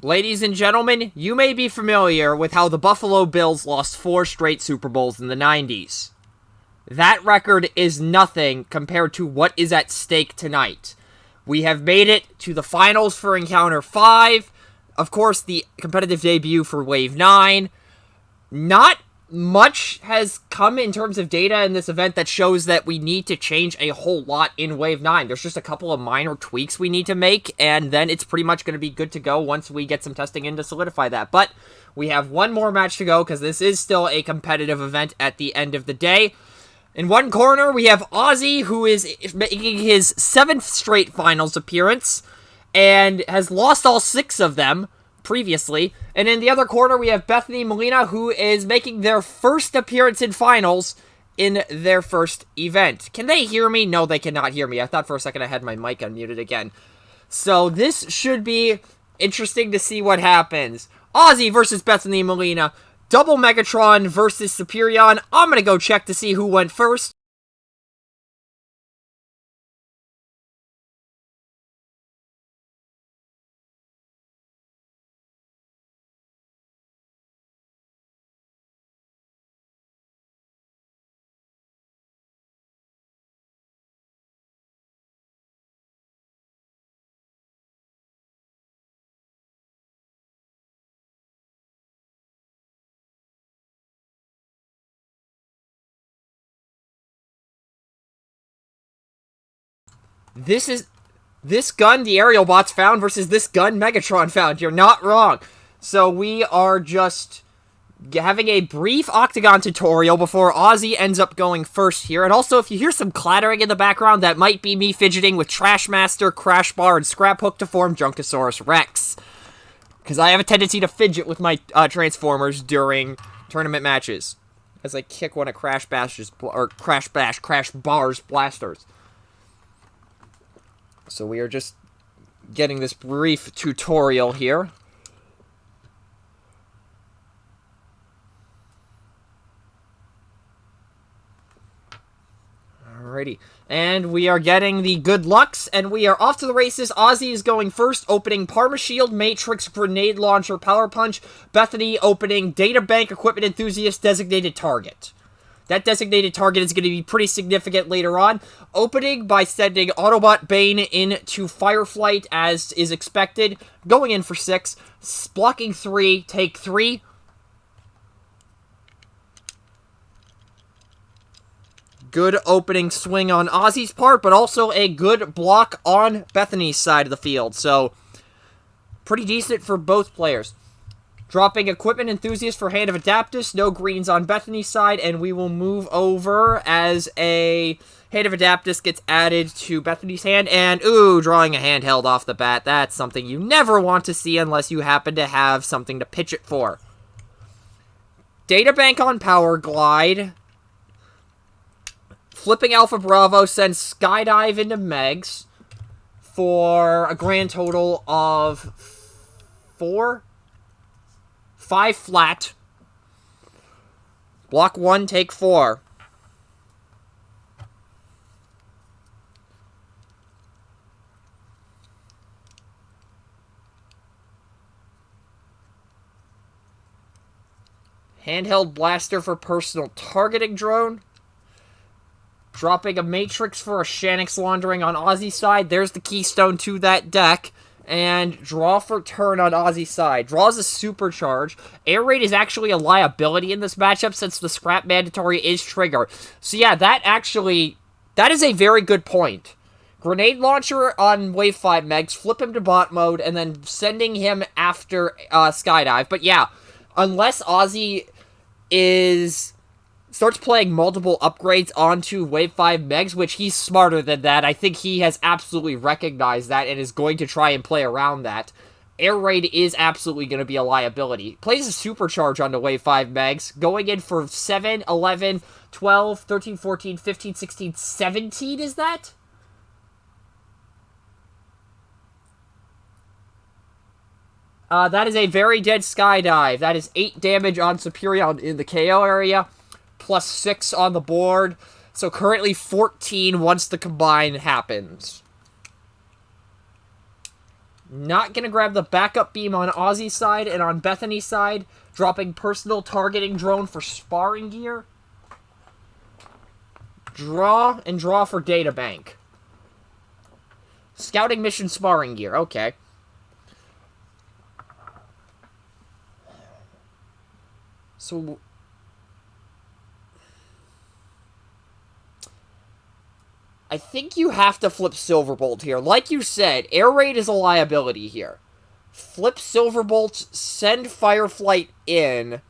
Ladies and gentlemen, you may be familiar with how the Buffalo Bills lost 4 straight Super Bowls in the 90s. That record is nothing compared to what is at stake tonight. We have made it to the finals for Encounter 5. Of course, the competitive debut for Wave 9. Not much has come in terms of data in this event that shows that we need to change a whole lot in Wave 9. There's just a couple of minor tweaks we need to make, and then it's pretty much going to be good to go once we get some testing in to solidify that. But we have one more match to go because this is still a competitive event at the end of the day. In one corner, we have Ozzy, who is making his 7th straight finals appearance and has lost all 6 of them previously. And in the other corner, we have Bethany Molina, who is making their first appearance in finals in their first event. Can they hear me? No, they cannot hear me. I thought for a second I had my mic unmuted again. So this should be interesting to see what happens. Ozzy versus Bethany Molina. Double Megatron versus Superion. I'm going to go check to see who went first. This gun the aerial bots found versus this gun Megatron found. You're not wrong. So we are just having a brief Octagon tutorial before Ozzy ends up going first here. And also, if you hear some clattering in the background, that might be me fidgeting with Trashmaster, Crash Bar, and Scrap Hook to form Junkosaurus Rex. Because I have a tendency to fidget with my Transformers during tournament matches. As I kick one of Crash Bar's blasters. So we are just getting this brief tutorial here. Alrighty. And we are getting the good lucks, and we are off to the races. Ozzy is going first, opening Parma Shield, Matrix, Grenade Launcher, Power Punch. Bethany opening Data Bank, Equipment Enthusiast, Designated Target. That designated target is going to be pretty significant later on. Opening by sending Autobot Bane into Fireflight as is expected. Going in for 6. Blocking 3. Take 3. Good opening swing on Ozzy's part, but also a good block on Bethany's side of the field. So, pretty decent for both players. Dropping Equipment Enthusiast for Hand of Adaptus. No greens on Bethany's side. And we will move over as a Hand of Adaptus gets added to Bethany's hand. And, ooh, drawing a handheld off the bat. That's something you never want to see unless you happen to have something to pitch it for. Databank on Power Glide. Flipping Alpha Bravo sends Skydive into Megs for a grand total of 5 flat. Block 1, take 4. Handheld blaster for personal targeting drone. Dropping a Matrix for a Shanix laundering on Ozzy's side. There's the keystone to that deck. And draw for turn on Ozzy's side. Draws a supercharge. Air raid is actually a liability in this matchup since the scrap mandatory is trigger. So yeah, that is a very good point. Grenade launcher on Wave 5 Megs, flip him to bot mode, and then sending him after Skydive. But yeah, unless Ozzy starts playing multiple upgrades onto Wave 5 Megs, which he's smarter than that. I think he has absolutely recognized that and is going to try and play around that. Air Raid is absolutely going to be a liability. Plays a Supercharge onto Wave 5 Megs, going in for 7, 11, 12, 13, 14, 15, 16, 17, is that? That is a very dead Skydive. That is 8 damage on Superion in the KO area. Plus 6 on the board. So currently 14 once the combine happens. Not gonna grab the backup beam on Ozzy's side, and on Bethany's side, dropping personal targeting drone for sparring gear. Draw and draw for data bank. Scouting mission sparring gear, okay. So... I think you have to flip Silverbolt here. Like you said, Air Raid is a liability here. Flip Silverbolt, send Fireflight in.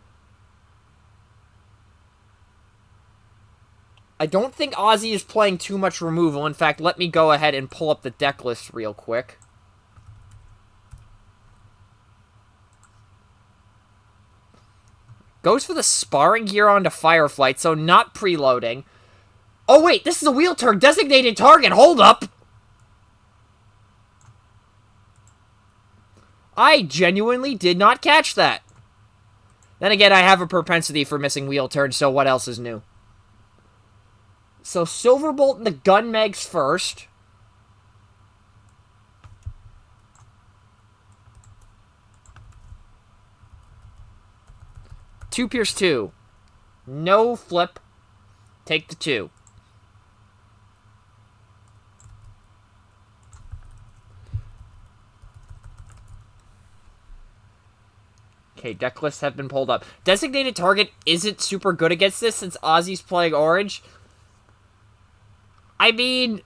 I don't think Ozzy is playing too much removal. In fact, let me go ahead and pull up the deck list real quick. Goes for the sparring gear onto Fireflight, so not preloading. Oh wait, this is a wheel turn. Designated target, hold up! I genuinely did not catch that. Then again, I have a propensity for missing wheel turns, so what else is new? So Silverbolt and the gun megs first. Two Pierce 2. No flip. Take the 2. Okay, deck lists have been pulled up. Designated target isn't super good against this since Ozzy's playing orange. I mean,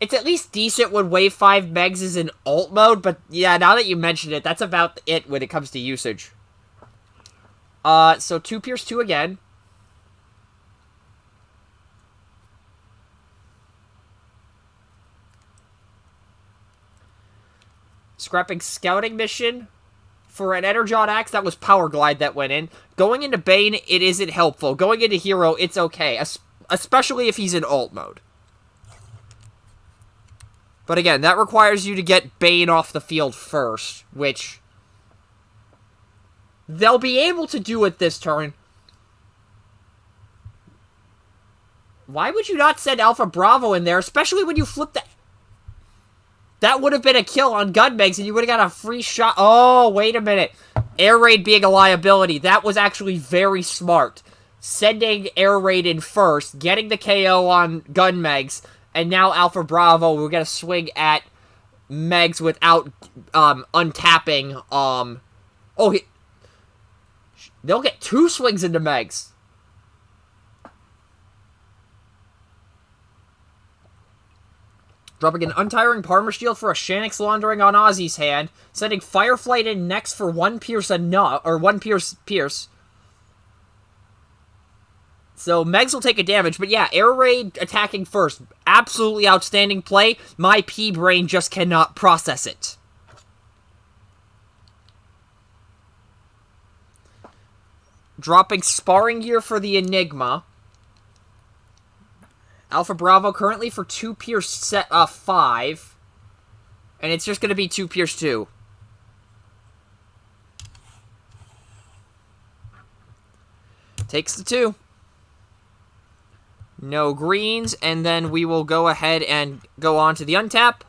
it's at least decent when Wave 5 Megs is in alt mode, but yeah, now that you mention it, that's about it when it comes to usage. So 2 Pierce 2 again. Scrapping Scouting Mission. For an Energon Axe, that was Power Glide that went in. Going into Bane, it isn't helpful. Going into Hero, it's okay. Especially if he's in alt mode. But again, that requires you to get Bane off the field first, which they'll be able to do it this turn. Why would you not send Alpha Bravo in there, especially when you flip that? That would have been a kill on Gunmegs, and you would have got a free shot. Oh, wait a minute. Air Raid being a liability. That was actually very smart. Sending Air Raid in first, getting the KO on Gunmegs, and now Alpha Bravo, we're going to swing at Megs without untapping. They'll get 2 swings into Megs. Dropping an Untiring Parma Shield for a Shanix Laundering on Ozzy's hand. Sending Fireflight in next for 1 Pierce or 1 Pierce. So Megs will take a damage, but yeah, Air Raid attacking first. Absolutely outstanding play. My P-Brain just cannot process it. Dropping Sparring Gear for the Enigma. Alpha Bravo currently for 2 Pierce set 5. And it's just going to be 2 Pierce 2. Takes the 2. No greens, and then we will go ahead and go on to the untap.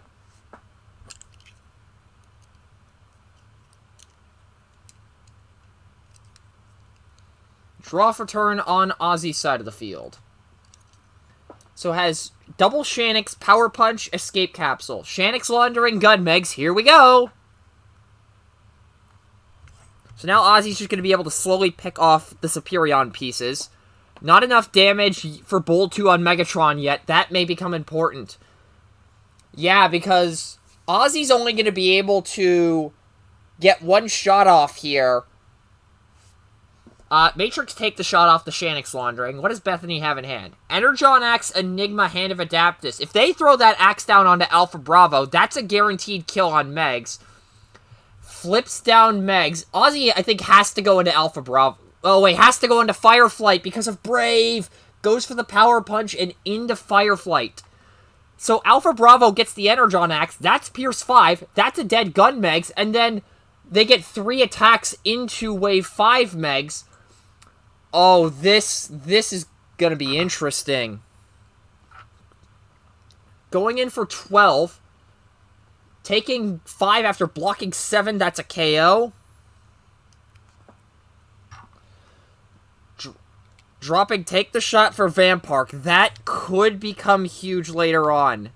Draw for turn on Ozzy's side of the field. So has double Shanix, Power Punch, Escape Capsule. Shanix Laundering, Gunmegs, here we go! So now Ozzy's just going to be able to slowly pick off the Superion pieces. Not enough damage for Bold 2 on Megatron yet. That may become important. Yeah, because Ozzy's only going to be able to get 1 shot off here. Matrix take the shot off the Shanix Laundering. What does Bethany have in hand? Energon Axe, Enigma, Hand of Adaptus. If they throw that axe down onto Alpha Bravo, that's a guaranteed kill on Megs. Flips down Megs. Ozzy, I think, has to go into Alpha Bravo. Oh, wait, has to go into Fireflight because of Brave. Goes for the Power Punch and into Fireflight. So Alpha Bravo gets the Energon Axe. That's Pierce 5. That's a dead gun Megs. And then they get 3 attacks into Wave 5 Megs. Oh, this is going to be interesting. Going in for 12. Taking 5 after blocking 7, that's a KO. Dropping Take the Shot for Vampark. That could become huge later on.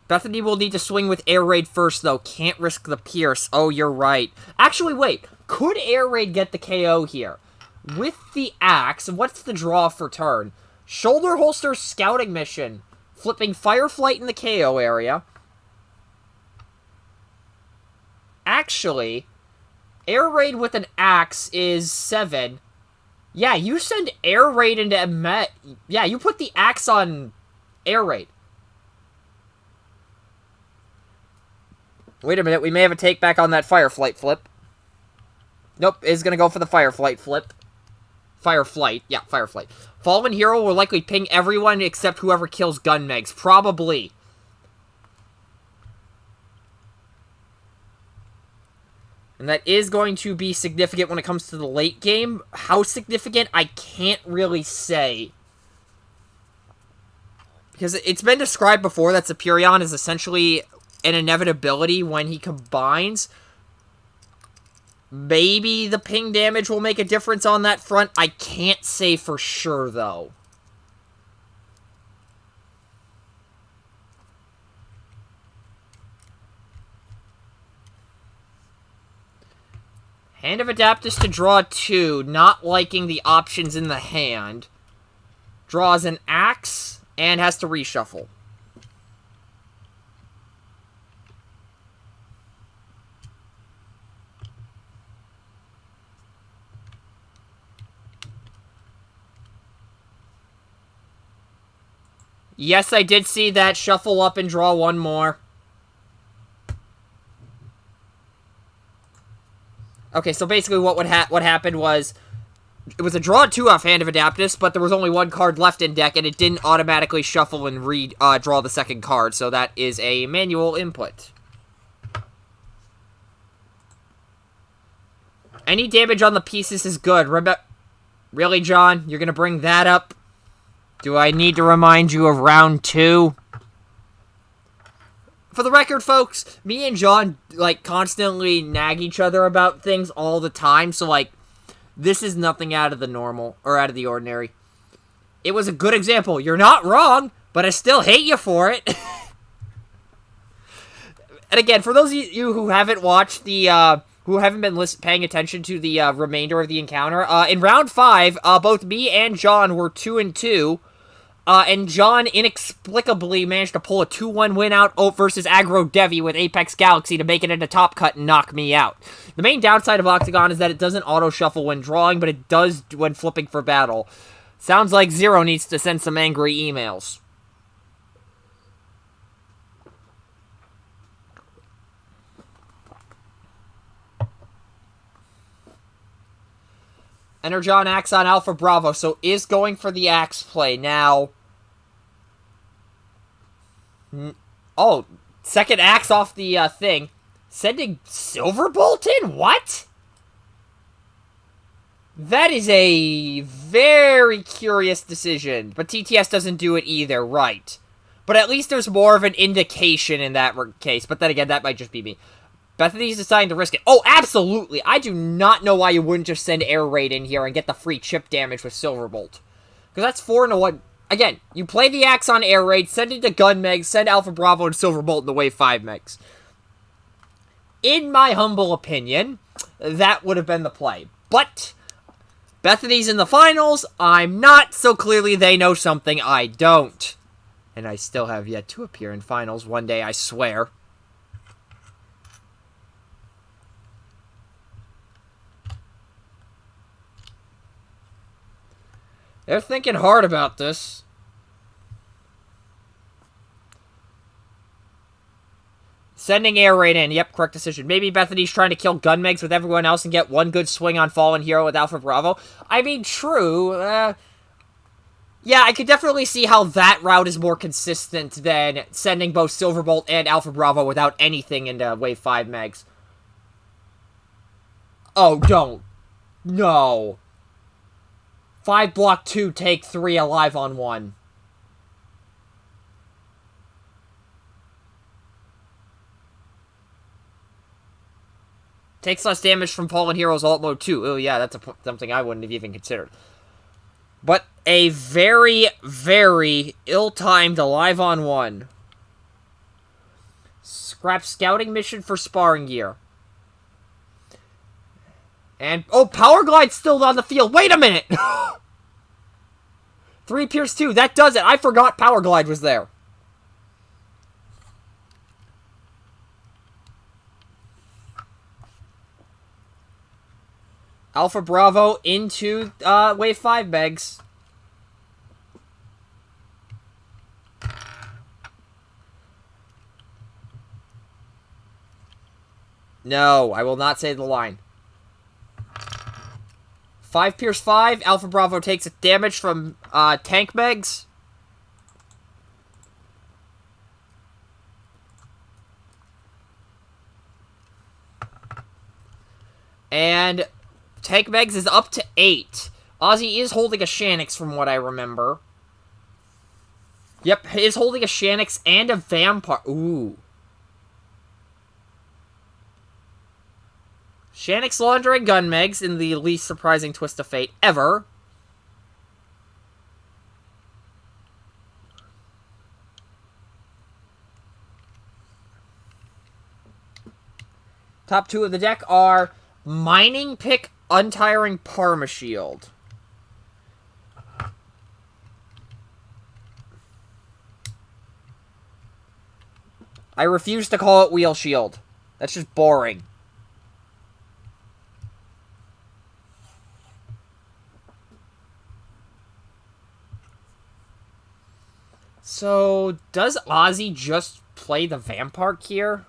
Bethany will need to swing with Air Raid first, though. Can't risk the Pierce. Oh, you're right. Actually, wait. Could Air Raid get the KO here? With the Axe, what's the draw for turn? Shoulder Holster Scouting Mission. Flipping Fireflight in the KO area. Actually, Air Raid with an Axe is 7. Yeah, you send Air Raid into Yeah, you put the Axe on Air Raid. Wait a minute, we may have a take back on that Fireflight flip. Nope, is gonna go for the Fireflight flip. Fireflight, yeah, Fireflight. Fallen Hero will likely ping everyone except whoever kills Gunmegs. Probably. And that is going to be significant when it comes to the late game. How significant, I can't really say. Because it's been described before that Superion is essentially an inevitability when he combines. Maybe the ping damage will make a difference on that front. I can't say for sure, though. Hand of Adaptus to draw 2. Not liking the options in the hand. Draws an Axe and has to reshuffle. Yes, I did see that. Shuffle up and draw 1 more. Okay, so basically what happened was it was a draw 2 off Hand of Adaptus, but there was only 1 card left in deck, and it didn't automatically shuffle and draw the second card, so that is a manual input. Any damage on the pieces is good. Really, John? You're gonna bring that up? Do I need to remind you of round 2? For the record, folks, me and John, like, constantly nag each other about things all the time, so, like, this is nothing out of the normal, or out of the ordinary. It was a good example. You're not wrong, but I still hate you for it. And again, for those of you who haven't watched the, who haven't been paying attention to the remainder of the encounter, in round 5, both me and John were 2-2, and John inexplicably managed to pull a 2-1 win out versus Aggro Devi with Apex Galaxy to make it into top cut and knock me out. The main downside of Octagon is that it doesn't auto-shuffle when drawing, but it does when flipping for battle. Sounds like Zero needs to send some angry emails. Energon Axe on Alpha Bravo, so is going for the Axe play. Now, oh, second Axe off the thing. Sending Silverbolt in? What? That is a very curious decision, but TTS doesn't do it either, right? But at least there's more of an indication in that case, but then again, that might just be me. Bethany's deciding to risk it. Oh, absolutely! I do not know why you wouldn't just send Air Raid in here and get the free chip damage with Silverbolt. Because that's 4-1. Again, you play the Axe on Air Raid, send it to Gun Megs, send Alpha Bravo and Silverbolt in the Wave 5 Megs. In my humble opinion, that would have been the play. But Bethany's in the finals, I'm not, so clearly they know something I don't. And I still have yet to appear in finals one day, I swear. They're thinking hard about this. Sending Air Raid in. Yep, correct decision. Maybe Bethany's trying to kill Gunmegs with everyone else and get one good swing on Fallen Hero with Alpha Bravo. I mean, true. Yeah, I could definitely see how that route is more consistent than sending both Silverbolt and Alpha Bravo without anything into Wave 5 Megs. Oh, don't. No. 5 block 2, take 3 alive on 1. Takes less damage from Fallen Heroes alt mode too. Oh yeah, that's something I wouldn't have even considered. But a very, very ill-timed Alive on 1. Scrap scouting mission for sparring gear. And, oh, Power Glide's still on the field. Wait a minute! 3 Pierce 2, that does it. I forgot Power Glide was there. Alpha Bravo into Wave 5 Megs. No, I will not say the line. 5 Pierce 5. Alpha Bravo takes damage from Tank Megs. And Tank Megs is up to 8. Ozzy is holding a Shanix from what I remember. Yep, he is holding a Shanix and a Vampire. Ooh. Shanix laundering Gun Megs in the least surprising twist of fate ever. Top 2 of the deck are Mining Pick, Untiring Parmashield. I refuse to call it Wheel Shield. That's just boring. So, does Ozzy just play the Vampire here?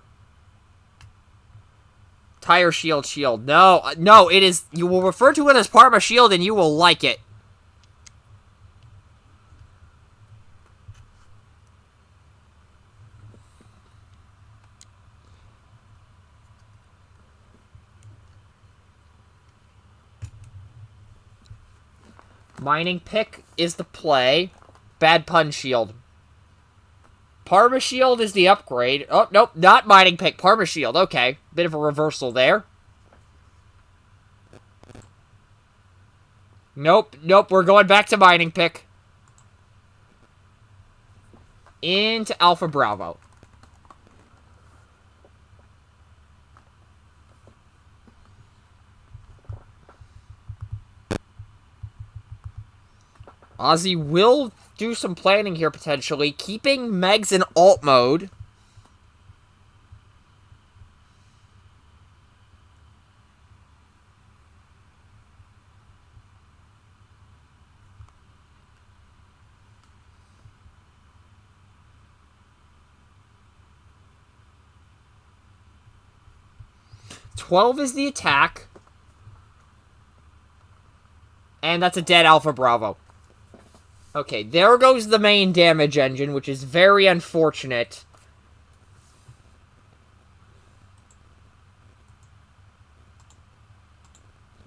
Tire Shield Shield. No, no, it is... You will refer to it as Parma Shield and you will like it. Mining Pick is the play. Bad Pun Shield. Parma Shield is the upgrade. Oh, nope, not Mining Pick. Parma Shield. Okay. Bit of a reversal there. Nope, nope, we're going back to Mining Pick. Into Alpha Bravo. Ozzy will do some planning here, potentially. Keeping Megs in alt mode. $12 is the attack. And that's a dead Alpha Bravo. Okay, there goes the main damage engine, which is very unfortunate.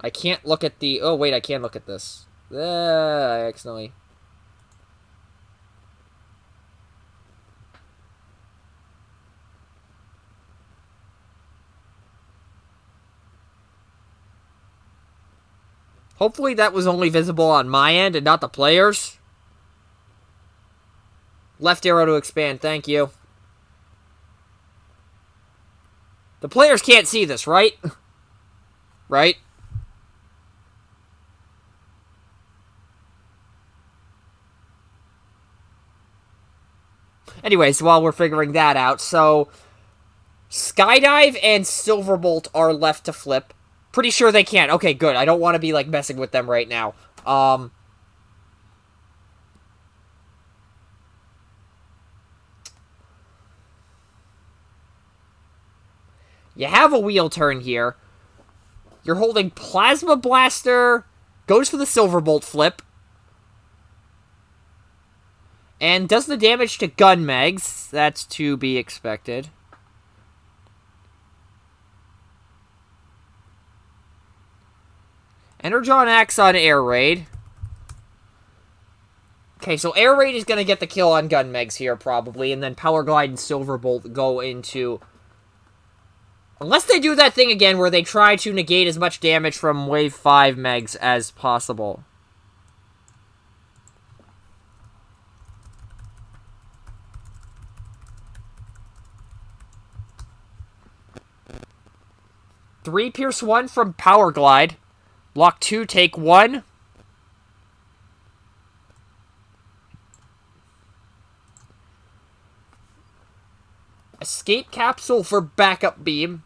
I can't look at the... Oh, wait, I can look at this. I accidentally... Hopefully that was only visible on my end and not the players. Left arrow to expand, thank you. The players can't see this, right? Right? Anyways, while we're figuring that out, so... Skydive and Silverbolt are left to flip. Pretty sure they can. Okay, good. I don't want to be, like, messing with them right now. You have a wheel turn here. You're holding Plasma Blaster. Goes for the Silverbolt flip. And does the damage to Gun Megs. That's to be expected. Energon Axe on Air Raid. Okay, so Air Raid is going to get the kill on Gun Megs here, probably. And then Power Glide and Silverbolt go into Unless they do that thing again where they try to negate as much damage from Wave 5 Megs as possible. Three Pierce 1 from Power Glide. Block 2, take 1. Escape Capsule for Backup Beam.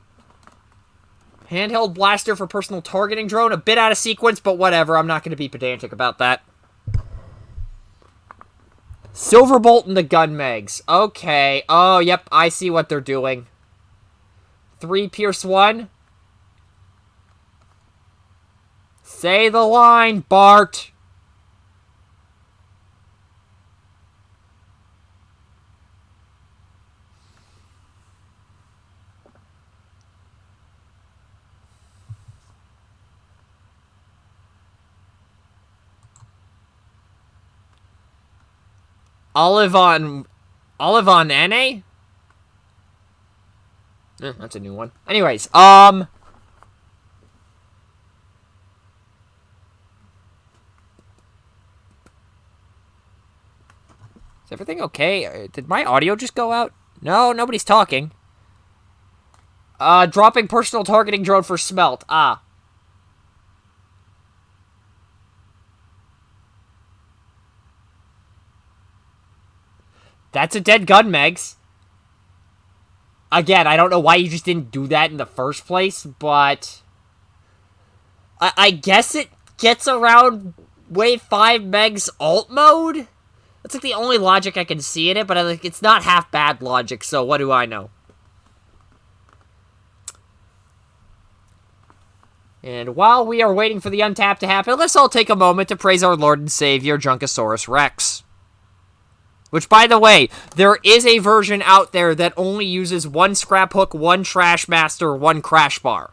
Handheld Blaster for Personal Targeting Drone. A bit out of sequence, but whatever. I'm not going to be pedantic about that. Silverbolt and the Gun Megs. Okay. Oh, yep. I see what they're doing. 3 Pierce 1. Say the line, Bart. Olive on NA? That's a new one. Anyways, Is everything okay? Did my audio just go out? No, nobody's talking. Dropping Personal Targeting Drone for Smelt. Ah. That's a dead gun, Megs. Again, I don't know why you just didn't do that in the first place, but... I guess it gets around Wave 5 Megs alt mode? That's like the only logic I can see in it, but it's not half bad logic, so what do I know? And while we are waiting for the untap to happen, let's all take a moment to praise our Lord and Savior, Junkosaurus Rex. Which, by the way, there is a version out there that only uses 1 Scrap Hook, 1 Trash Master, 1 Crash Bar.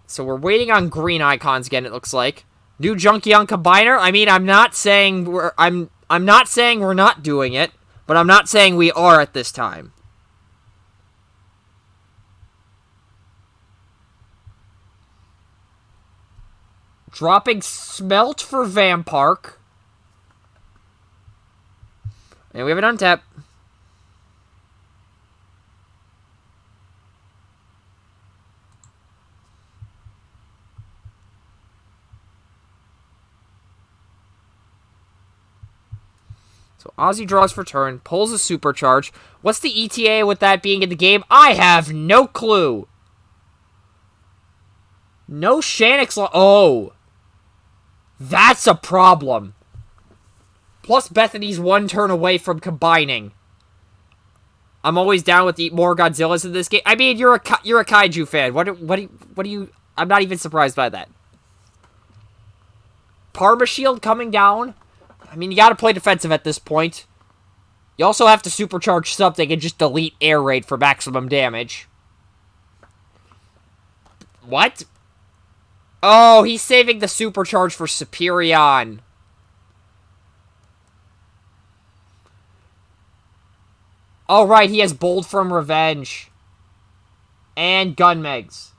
So we're waiting on green icons again, it looks like. New Junkion Combiner? I mean, I'm not saying we're not doing it, but I'm not saying we are at this time. Dropping Smelt for Vampark. And we have an untap. So Ozzy draws for turn, pulls a Supercharge. What's the ETA with that being in the game? I have no clue. No Shanix... Oh. That's a problem. Plus Bethany's 1 turn away from combining. I'm always down with eat more Godzillas in this game. I mean, you're a kaiju fan. What do you... I'm not even surprised by that. Parma Shield coming down. I mean, you gotta play defensive at this point. You also have to supercharge something and just delete Air Raid for maximum damage. What? Oh, he's saving the supercharge for Superion. Oh, right, he has Bold from Revenge. And Gun Megs.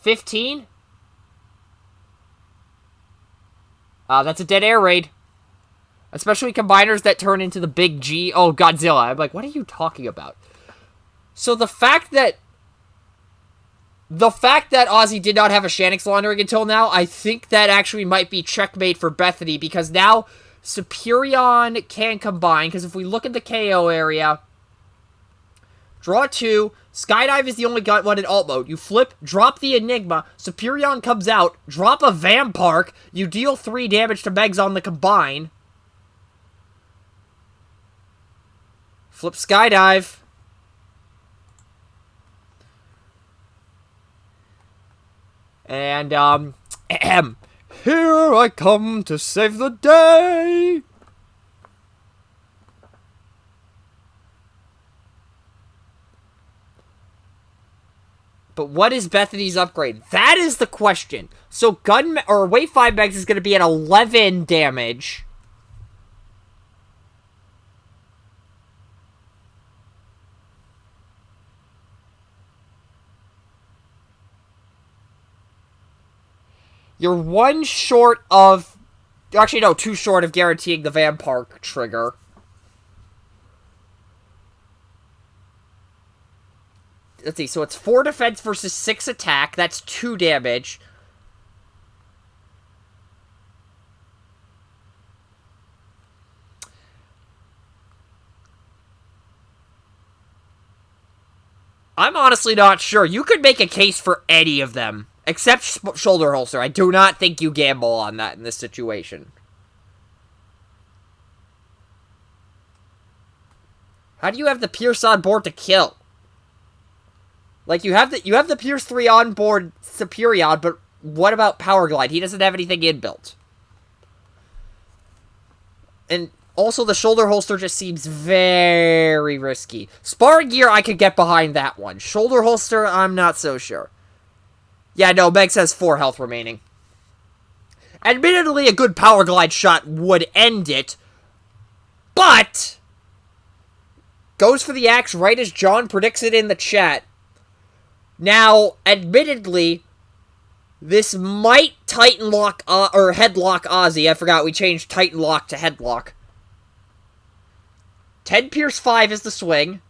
15? That's a dead Air Raid. Especially combiners that turn into the big G. Oh, Godzilla. I'm like, what are you talking about? So the fact that Ozzy did not have a Shanix laundering until now, I think that actually might be checkmate for Bethany, because now Superion can combine, because if we look at the KO area, draw 2, Skydive is the only one in alt mode. You flip, drop the Enigma, Superion comes out, drop a Vampark, you deal 3 damage to Megs on the combine. Flip Skydive. And, here I come to save the day! But what is Bethany's upgrade? That is the question. So Wave 5 Megs is going to be at 11 damage. You're one short of... Actually, no, two short of guaranteeing the Vampire trigger. Let's see, so it's 4 defense versus 6 attack. That's 2 damage. I'm honestly not sure. You could make a case for any of them. Except Shoulder Holster. I do not think you gamble on that in this situation. How do you have the Pierce on board to kill? Like, you have the Pierce 3 on board Superion, but what about Power Glide? He doesn't have anything inbuilt. And also, the Shoulder Holster just seems very risky. Sparring Gear, I could get behind that one. Shoulder Holster, I'm not so sure. Yeah, no, Megs has 4 health remaining. Admittedly, a good Power Glide shot would end it, but goes for the axe right as John predicts it in the chat. Now, admittedly, this might Titan Lock, or Headlock Ozzy. I forgot, we changed Titan Lock to Headlock. 10 Pierce 5 is the swing.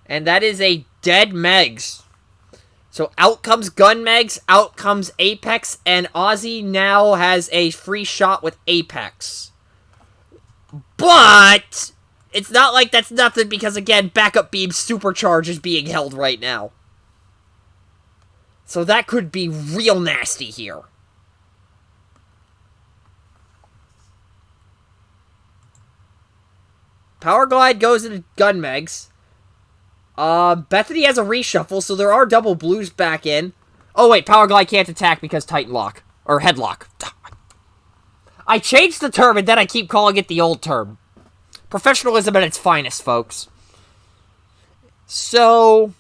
And that is a dead Megs. So out comes Gun Megs, out comes Apex, and Ozzy now has a free shot with Apex. But it's not like that's nothing because, again, Backup Beam Supercharge is being held right now. So that could be real nasty here. Power Glide goes into Gun Megs. Bethany has a reshuffle, so there are double blues back in. Oh, wait, Power Glide can't attack because Titan Lock. Or Headlock. I changed the term, and then I keep calling it the old term. Professionalism at its finest, folks. So...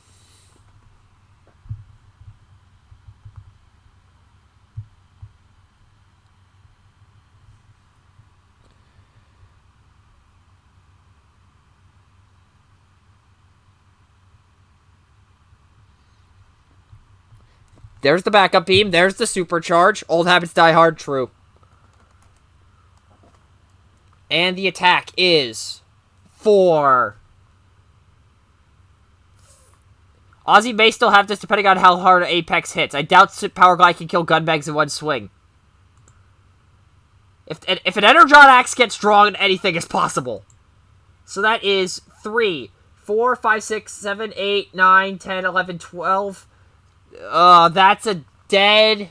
there's the backup beam. There's the supercharge. Old habits die hard. True. And the attack is for... Ozzy may still have this depending on how hard Apex hits. I doubt Power Glide can kill Gun Megs in one swing. If an Energon Axe gets drawn, anything is possible. So that is 3, 4, 5, 6, 7, 8, 9, 10, 11, 12... that's a dead...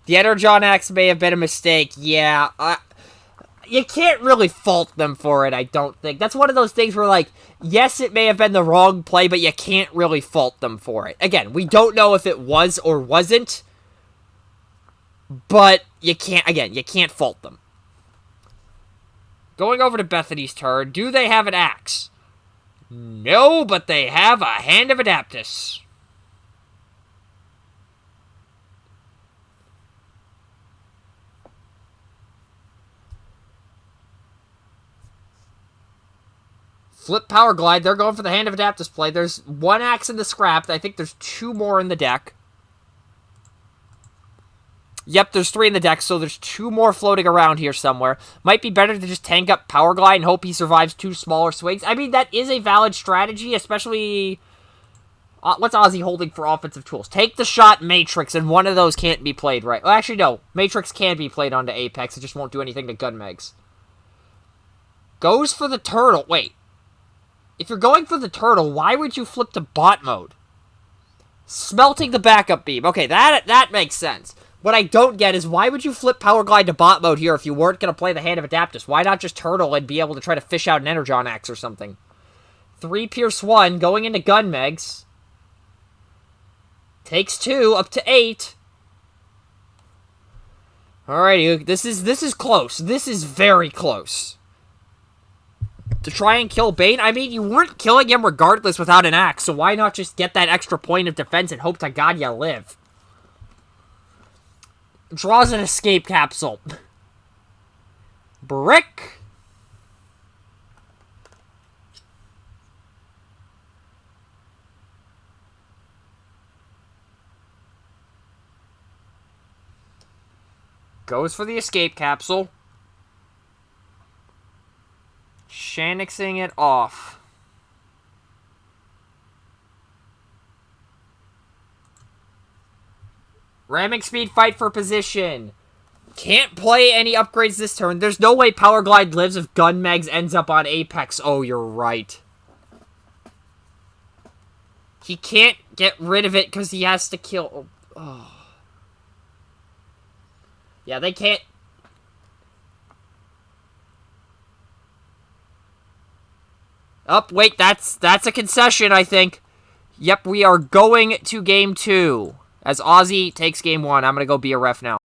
The Energon Axe may have been a mistake. Yeah, you can't really fault them for it, I don't think. That's one of those things where, like, yes, it may have been the wrong play, but you can't really fault them for it. Again, we don't know if it was or wasn't, but you can't fault them. Going over to Bethany's turn, do they have an axe? No, but they have a Hand of Adaptus. Flip Power Glide. They're going for the Hand of Adaptus play. There's 1 axe in the scrap. I think there's 2 more in the deck. Yep, there's 3 in the deck, so there's 2 more floating around here somewhere. Might be better to just tank up Power Glide and hope he survives 2 smaller swings. I mean, that is a valid strategy, especially... what's Ozzy holding for offensive tools? Take the shot, Matrix, and one of those can't be played, right? Well, actually, no. Matrix can be played onto Apex. It just won't do anything to Gun Megs. Goes for the turtle. Wait. If you're going for the turtle, why would you flip to bot mode? Smelting the backup beam. Okay, that makes sense. What I don't get is why would you flip Power Glide to bot mode here if you weren't going to play the Hand of Adaptus? Why not just turtle and be able to try to fish out an Energon Axe or something? 3 Pierce 1 going into Gun Megs. Takes 2 up to 8. Alrighty, this is close. This is very close. to try and kill Bane. I mean, you weren't killing him regardless without an axe, so why not just get that extra point of defense and hope to God you live? Draws an escape capsule. Brick. Goes for the escape capsule. Shannixing it off. Ramming speed, fight for position. Can't play any upgrades this turn. There's no way Power Glide lives if Gun Megs ends up on Apex. Oh, you're right. He can't get rid of it because he has to kill... Oh. Yeah, they can't... Oh, wait, that's a concession, I think. Yep, we are going to game 2. As Ozzy takes game 1. I'm going to go be a ref now.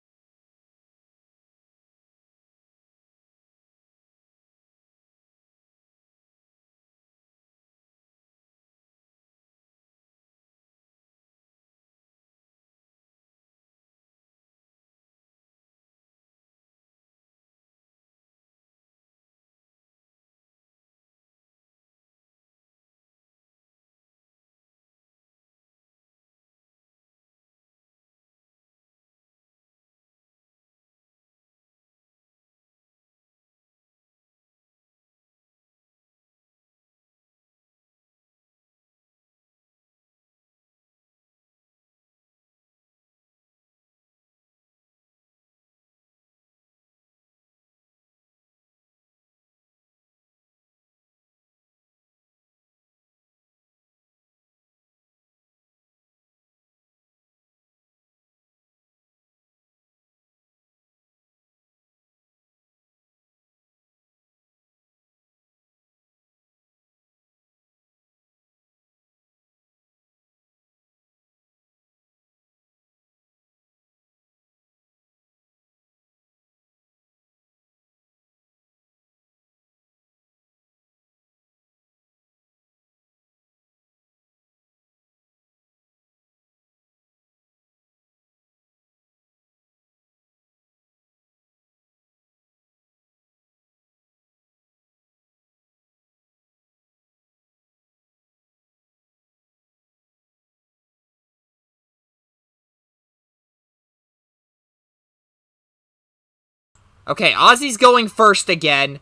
Okay, Ozzy's going first again.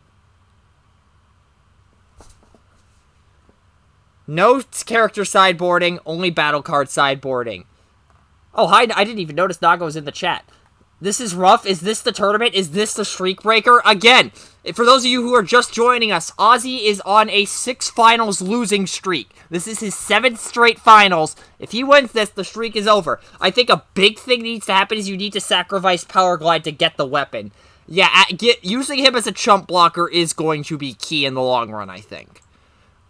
No character sideboarding, only battle card sideboarding. Oh, hi, I didn't even notice Naga was in the chat. This is rough. Is this the tournament? Is this the streak breaker? Again, for those of you who are just joining us, Ozzy is on a 6 finals losing streak. This is his 7th straight finals. If he wins this, the streak is over. I think a big thing needs to happen is you need to sacrifice Power Glide to get the weapon. Yeah, using him as a chump blocker is going to be key in the long run, I think.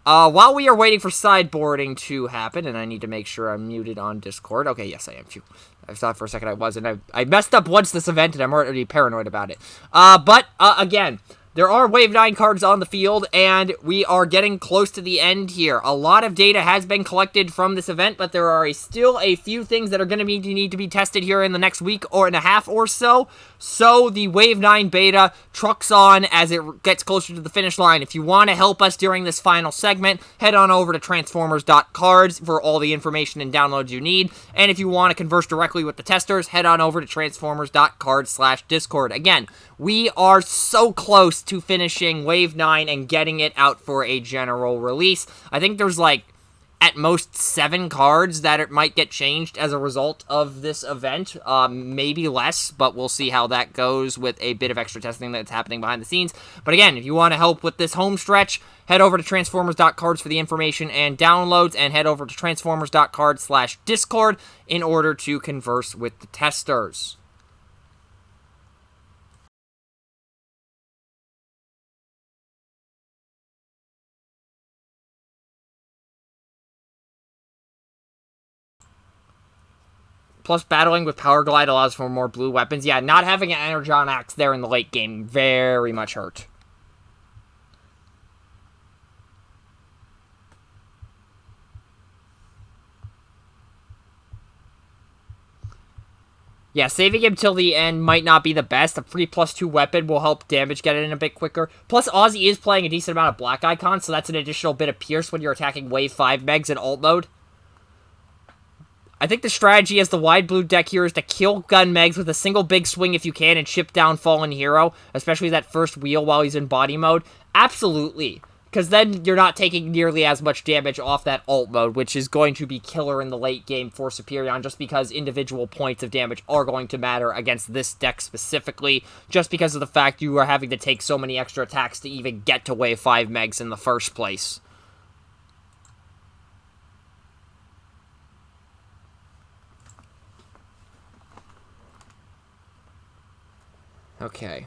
While we are waiting for sideboarding to happen, and I need to make sure I'm muted on Discord. Okay, yes, I am too. I thought for a second I wasn't. I messed up once this event, and I'm already paranoid about it. But again, there are Wave 9 cards on the field, and we are getting close to the end here. A lot of data has been collected from this event, but there are still a few things that are going to need to be tested here in the next week or and a half or so. So the Wave 9 beta trucks on as it gets closer to the finish line. If you want to help us during this final segment, head on over to transformers.cards for all the information and downloads you need. And if you want to converse directly with the testers, head on over to transformers.cards/discord. Again, we are so close to finishing Wave 9 and getting it out for a general release. I think there's like at most 7 cards that it might get changed as a result of this event. Maybe less, but we'll see how that goes with a bit of extra testing that's happening behind the scenes. But again, if you want to help with this home stretch, head over to transformers.cards for the information and downloads, and head over to transformers.cards/discord in order to converse with the testers. Plus, battling with Power Glide allows for more blue weapons. Yeah, not having an Energon Axe there in the late game very much hurt. Yeah, saving him till the end might not be the best. A free +2 weapon will help damage get in a bit quicker. Plus, Ozzy is playing a decent amount of black icons, so that's an additional bit of pierce when you're attacking wave 5 megs in alt mode. I think the strategy as the wide blue deck here is to kill gun megs with a single big swing if you can and chip down fallen hero, especially that first wheel while he's in body mode. Absolutely. Because then you're not taking nearly as much damage off that alt mode, which is going to be killer in the late game for Superion, just because individual points of damage are going to matter against this deck specifically, just because of the fact you are having to take so many extra attacks to even get to wave 5 megs in the first place. Okay.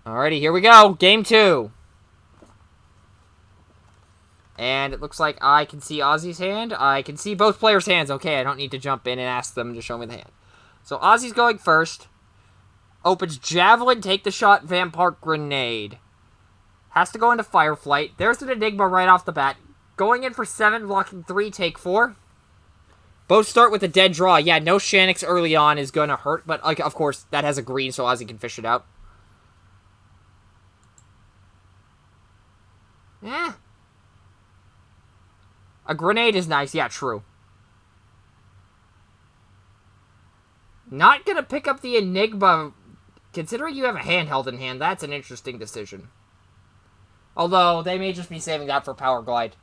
Alrighty, here we go. Game 2. And it looks like I can see Ozzy's hand. I can see both players' hands. Okay, I don't need to jump in and ask them to show me the hand. So Ozzy's going first. Opens Javelin, take the shot, Vampire Grenade. Has to go into Fireflight. There's an Enigma right off the bat. Going in for 7, blocking 3, take 4. Both start with a dead draw. Yeah, no Shanix early on is going to hurt, but like, of course, that has a green, so Ozzy can fish it out. Eh. A grenade is nice. Yeah, true. Not going to pick up the Enigma. Considering you have a handheld in hand, that's an interesting decision. Although, they may just be saving that for Power Glide.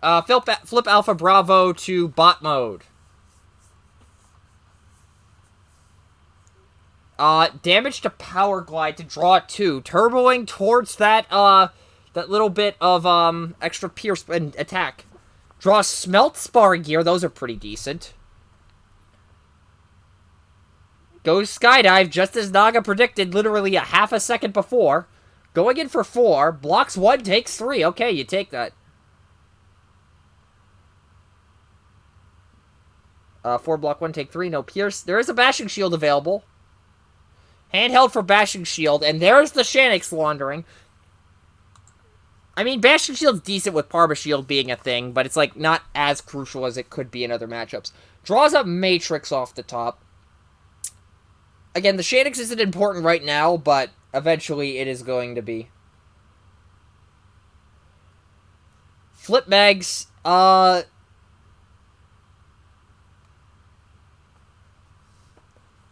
Flip Alpha Bravo to bot mode. Damage to Power Glide to draw 2. Turboing towards that little bit of, extra pierce and attack. Draw Smelt Sparring Gear. Those are pretty decent. Goes Skydive, just as Naga predicted literally a half a second before. Going in for 4. Blocks 1, takes 3. Okay, you take that. 4 block 1, take 3, no pierce. There is a Bashing Shield available. Handheld for Bashing Shield, and there's the Shanix laundering. I mean, Bashing Shield's decent with Parma Shield being a thing, but it's, like, not as crucial as it could be in other matchups. Draws up Matrix off the top. Again, the Shanix isn't important right now, but eventually it is going to be. Flip Megs,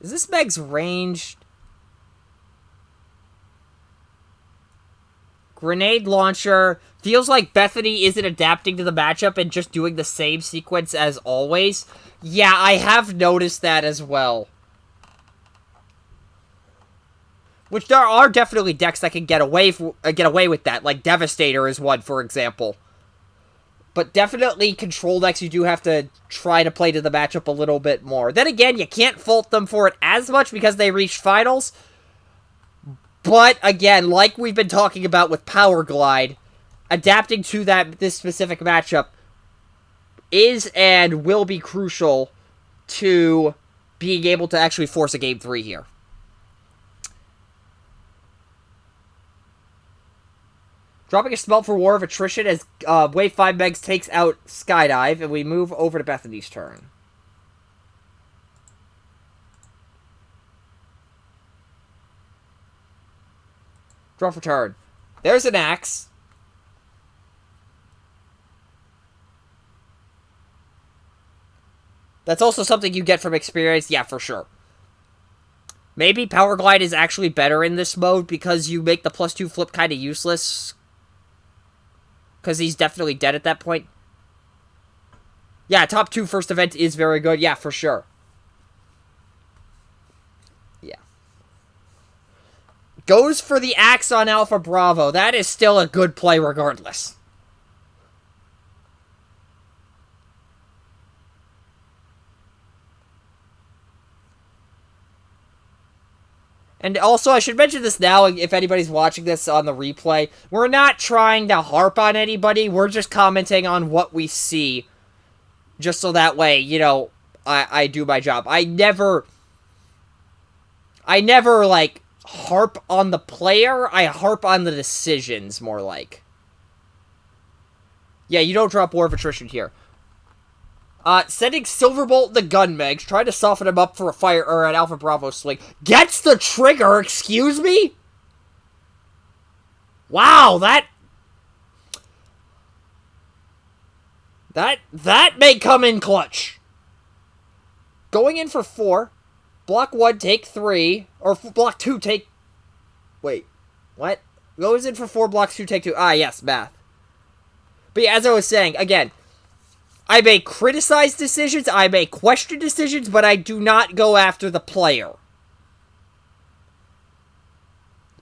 is this Meg's ranged? Grenade Launcher. Feels like Bethany isn't adapting to the matchup and just doing the same sequence as always. Yeah, I have noticed that as well. Which there are definitely decks that can get away with that. Like Devastator is one, for example. But definitely control decks, you do have to try to play to the matchup a little bit more. Then again, you can't fault them for it as much because they reached finals. But again, like we've been talking about with Power Glide, adapting to this specific matchup is and will be crucial to being able to actually force a Game 3 here. Dropping a Smelt for War of Attrition as Wave 5 Megs takes out Skydive, and we move over to Bethany's turn. Draw for turn. There's an Axe. That's also something you get from experience. Yeah, for sure. Maybe Power Glide is actually better in this mode because you make the +2 flip kind of useless. Because he's definitely dead at that point. Yeah, top 2 first event is very good. Yeah, for sure. Yeah. Goes for the Axe on Alpha Bravo. That is still a good play regardless. And also, I should mention this now, if anybody's watching this on the replay. We're not trying to harp on anybody. We're just commenting on what we see. Just so that way, you know, I do my job. I never, like, harp on the player. I harp on the decisions, more like. Yeah, you don't drop War of Attrition here. Sending Silverbolt the Gun Megs, trying to soften him up for a fire or an Alpha Bravo swing. Gets the trigger, excuse me? Wow, that may come in clutch. Going in for 4. Block 1, take 3. Or block 2, take... Wait, what? Goes in for 4, blocks 2, take 2. Ah, yes, math. But yeah, as I was saying, again, I may criticize decisions, I may question decisions, but I do not go after the player.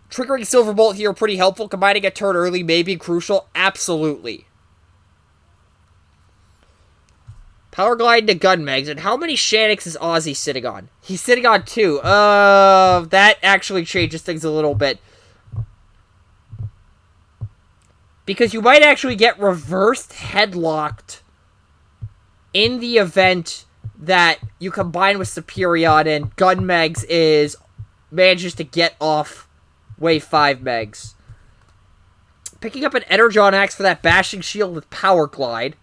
Triggering Silverbolt here pretty helpful. Combining a turn early may be crucial. Absolutely. Power Glide to Gun Megs. And how many Shanix is Ozzy sitting on? He's sitting on 2. That actually changes things a little bit. Because you might actually get reversed headlocked in the event that you combine with Superion and Gun Megs manages to get off Wave 5 Megs. Picking up an Energon Axe for that Bashing Shield with Power Glide.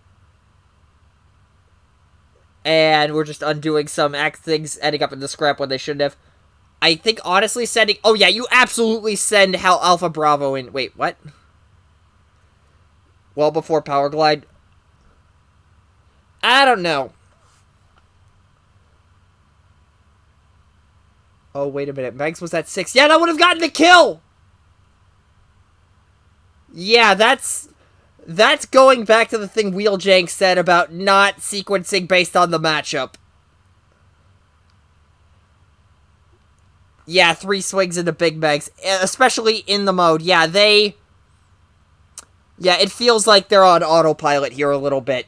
And we're just undoing some things, ending up in the scrap when they shouldn't have. I think honestly sending... Oh yeah, you absolutely send Alpha Bravo in... Wait, what? Well before Power Glide. I don't know. Oh, wait a minute. Megs was at 6. Yeah, that would have gotten the kill! Yeah, that's going back to the thing Wheeljank said about not sequencing based on the matchup. Yeah, 3 swings into Big Megs. Especially in the mode. Yeah, it feels like they're on autopilot here a little bit.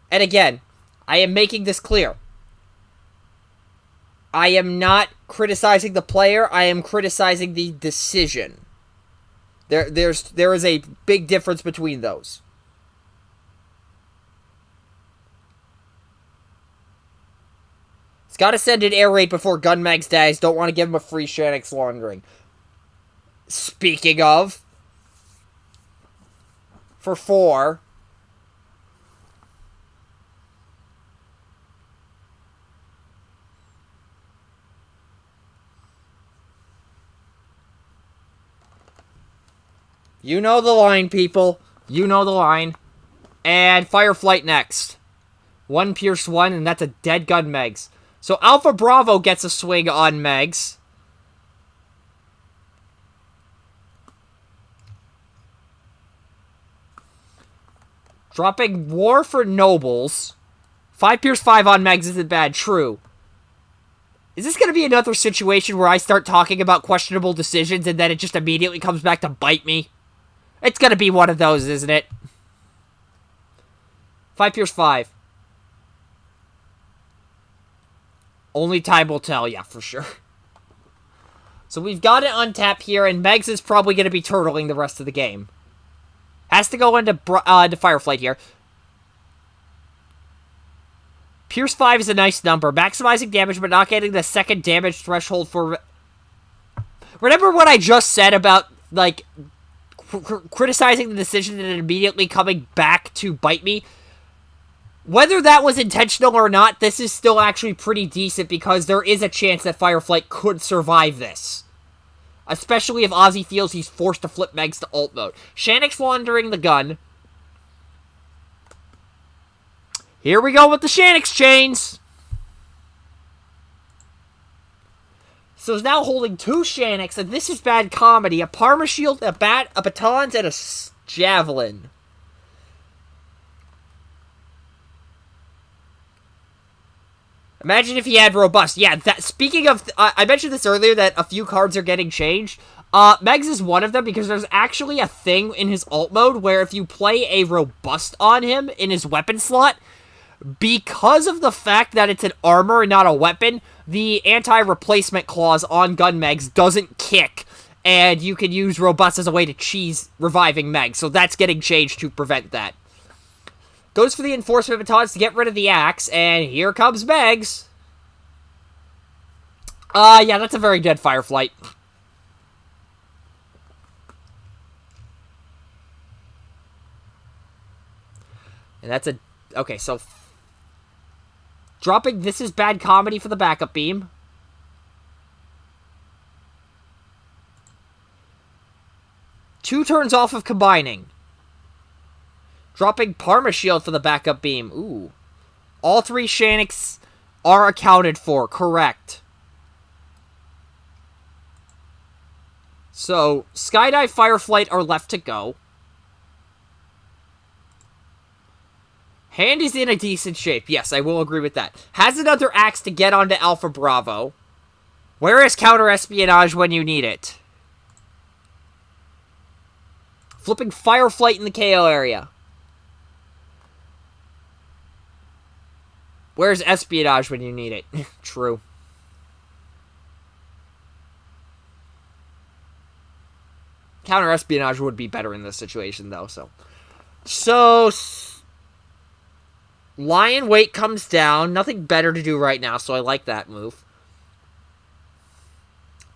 And again, I am making this clear. I am not criticizing the player, I am criticizing the decision. There is a big difference between those. He's got to send an air raid before Gun Megs dies. Don't want to give him a free Shanix laundering. Speaking of, for 4... You know the line, people. You know the line. And Fireflight next. 1 Pierce 1, and that's a dead Gun Megs. So Alpha Bravo gets a swing on Megs. Dropping War for Nobles. 5 Pierce 5 on Megs isn't bad, true. Is this going to be another situation where I start talking about questionable decisions and then it just immediately comes back to bite me? It's going to be one of those, isn't it? 5 Pierce 5. Only time will tell, yeah, for sure. So we've got it untap here, and Megs is probably going to be turtling the rest of the game. Has to go into Fireflight here. Pierce 5 is a nice number. Maximizing damage, but not getting the second damage threshold for... Remember what I just said about, like... criticizing the decision and immediately coming back to bite me? Whether that was intentional or not, this is still actually pretty decent because there is a chance that Fireflight could survive this. Especially if Ozzy feels he's forced to flip Megs to alt mode. Shanix laundering the gun. Here we go with the Shanix chains. So he's now holding 2 Shanix, and this is bad comedy. A Parma Shield, a Bat, a Batons, and a Javelin. Imagine if he had Robust. Yeah, speaking of... I mentioned this earlier that a few cards are getting changed. Megs is one of them because there's actually a thing in his alt mode where if you play a Robust on him in his weapon slot, because of the fact that it's an armor and not a weapon, the anti-replacement clause on Gun Megs doesn't kick, and you can use Robust as a way to cheese reviving Megs, so that's getting changed to prevent that. Goes for the Enforcement Batons to get rid of the Axe, and here comes Megs. Yeah, that's a very dead Fireflight. that's a... Okay, so... Dropping This Is Bad Comedy for the backup beam. Two turns off of combining. Dropping Parma Shield for the backup beam. Ooh. All three Shaniks are accounted for. Correct. So, Skydive, Fireflight are left to go. Hand is in a decent shape. Yes, I will agree with that. Has another axe to get onto Alpha Bravo. Where is counter-espionage when you need it? Flipping Fireflight in the KO area. Where's espionage when you need it? True. Counter-espionage would be better in this situation, though, So... Lion weight comes down. Nothing better to do right now, so I like that move.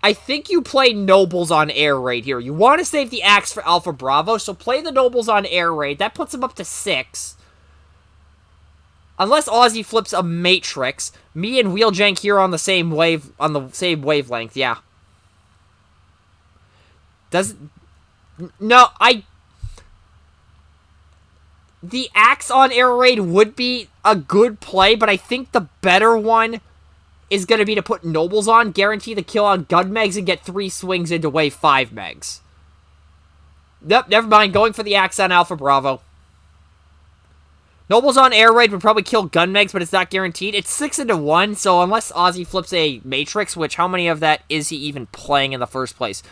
I think you play Nobles on Air Raid here. You want to save the axe for Alpha Bravo, so play the Nobles on Air Raid. That puts him up to 6. Unless Ozzy flips a Matrix. Me and Wheeljank here on the same wavelength, yeah. The axe on Air Raid would be a good play, but I think the better one is going to be to put Nobles on, guarantee the kill on Gun Megs, and get 3 swings into Wave 5 Megs. Nope, never mind. Going for the axe on Alpha Bravo. Nobles on Air Raid would probably kill Gun Megs, but it's not guaranteed. It's 6 into 1, so unless Ozzy flips a Matrix, which how many of that is he even playing in the first place?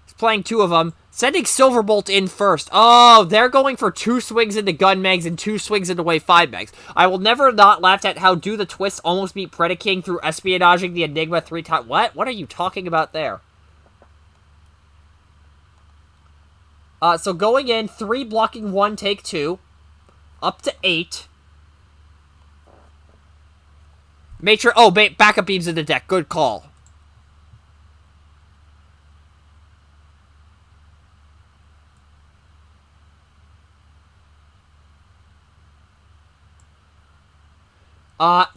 He's playing 2 of them. Sending Silverbolt in first. Oh, they're going for 2 swings into Gun Megs and 2 swings into Wave 5 Megs. I will never not laugh at how Do the Twist almost beat Predaking through espionaging the Enigma 3 times. What? What are you talking about there? So going in, 3 blocking 1, take 2. Up to 8. Matrix. Oh, backup beams in the deck. Good call.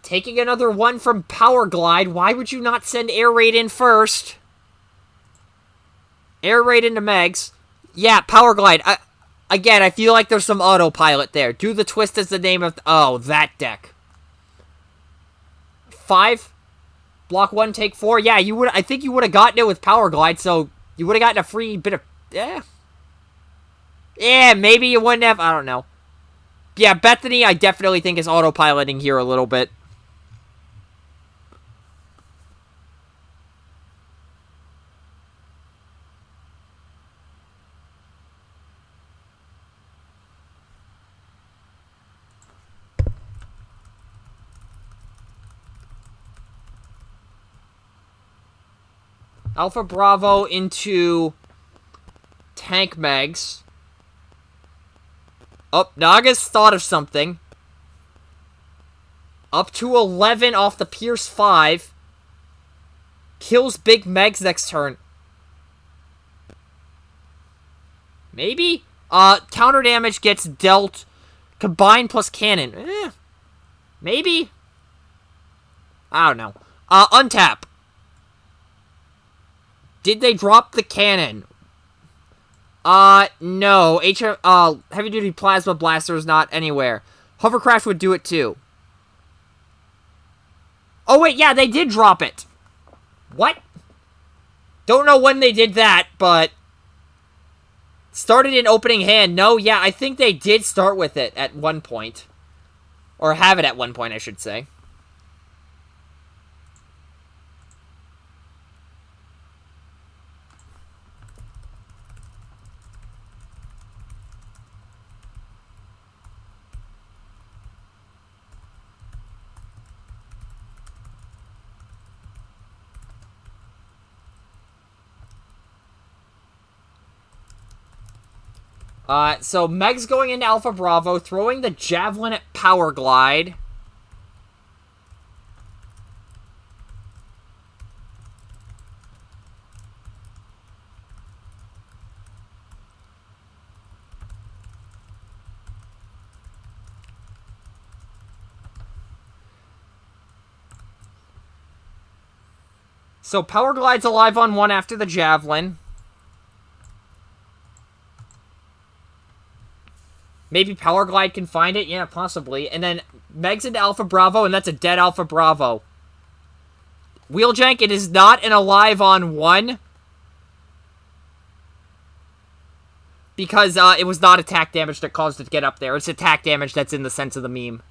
Taking another 1 from Power Glide. Why would you not send Air Raid in first? Air Raid into Megs. Yeah, Power Glide. Again, I feel like there's some autopilot there. Do the Twist is the name of... Oh, that deck. 5. Block 1, take 4. Yeah, you would. I think you would have gotten it with Power Glide, so you would have gotten a free bit of... Yeah, maybe you wouldn't have... I don't know. Yeah, Bethany, I definitely think is autopiloting here a little bit. Alpha Bravo into Tank Megs. Oh, Naga's thought of something. Up to 11 off the Pierce 5. Kills Big Megs next turn. Maybe? Counter damage gets dealt. Combine plus cannon. Maybe? I don't know. Untap. Did they drop the cannon? No. Heavy Duty Plasma Blaster is not anywhere. Hovercraft would do it too. Oh wait, yeah, they did drop it. What? Don't know when they did that, but... Started in opening hand. No, yeah, I think they did start with it at one point. Or have it at one point, I should say. So Meg's going into Alpha Bravo, throwing the Javelin at Power Glide. So Power Glide's alive on 1 after the Javelin. Maybe Power Glide can find it? Yeah, possibly. And then Meg's into Alpha Bravo, and that's a dead Alpha Bravo. Wheeljank, it is not an alive on 1. Because it was not attack damage that caused it to get up there. It's attack damage that's in the sense of the meme.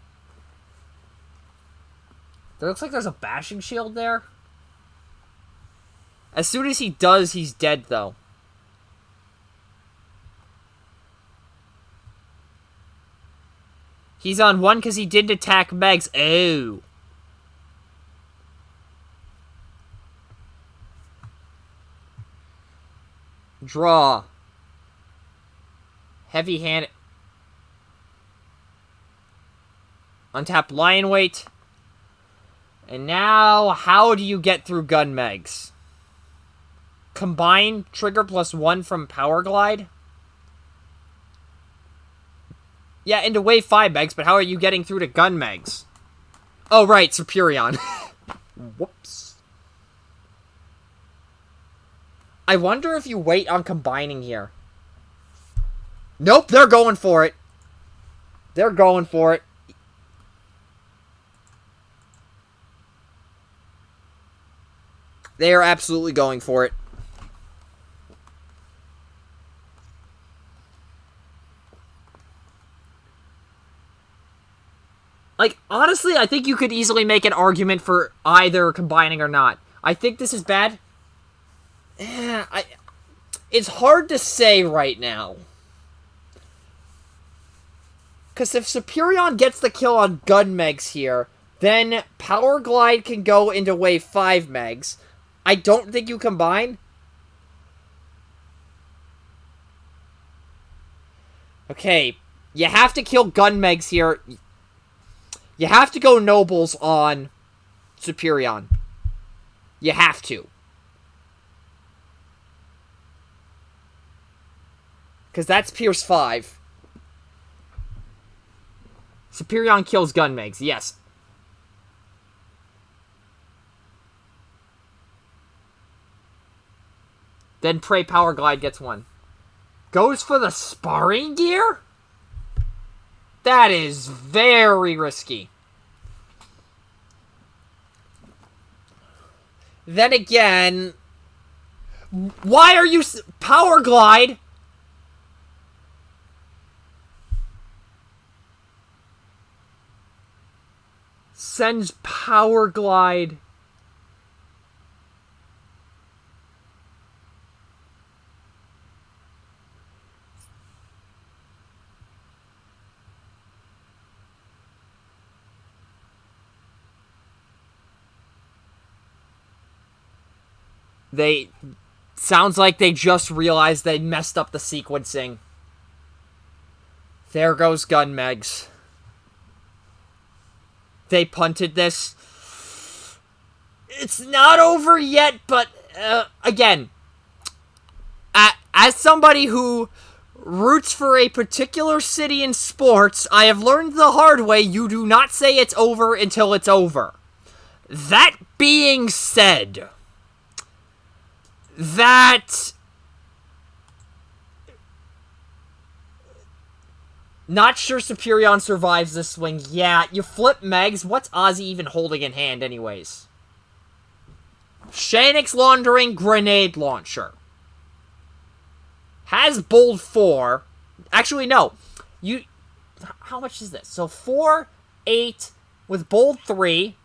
There looks like there's a bashing shield there. As soon as he does, he's dead, though. He's on 1 because he didn't attack Megs. Oh. Draw. Heavy hand. Untap Lion Weight. And now, how do you get through Gun Megs? Combine trigger +1 from Power Glide? Yeah, into wave 5 Megs, but how are you getting through to Gun Megs? Oh, right, Superion. Whoops. I wonder if you wait on combining here. Nope, they're going for it. They're going for it. They are absolutely going for it. Like, honestly, I think you could easily make an argument for either combining or not. I think this is bad. It's hard to say right now. Because if Superion gets the kill on Gun Megs here, then Power Glide can go into wave 5 Megs. I don't think you combine. Okay, you have to kill Gun Megs here. You have to go Nobles on Superion. You have to. Because that's Pierce 5. Superion kills Gun Megs, yes. Then Prey Power Glide gets 1. Goes for the sparring gear? That is very risky. Then again, why are you... Power Glide? Sends Power Glide. Sounds like they just realized they messed up the sequencing. There goes Gun Megs. They punted this. It's not over yet, but, again, as somebody who roots for a particular city in sports, I have learned the hard way, you do not say it's over until it's over. That being said, not sure Superion survives this swing. Yeah, you flip Megs. What's Ozzy even holding in hand anyways? Shanix Laundering Grenade Launcher. Has Bold 4. Actually, no. How much is this? So 4, 8, with Bold 3.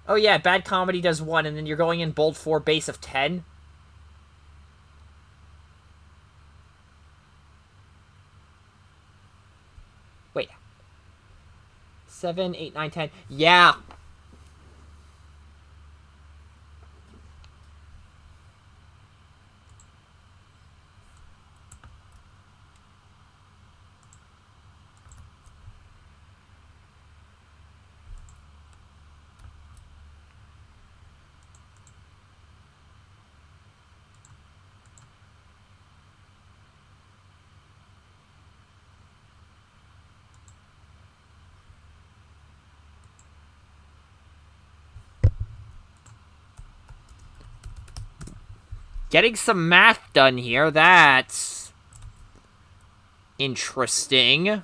Oh yeah, Bad Comedy does 1, and then you're going in Bold 4, base of 10. Wait. 7, 8, 9, 10. Yeah. Getting some math done here. That's interesting.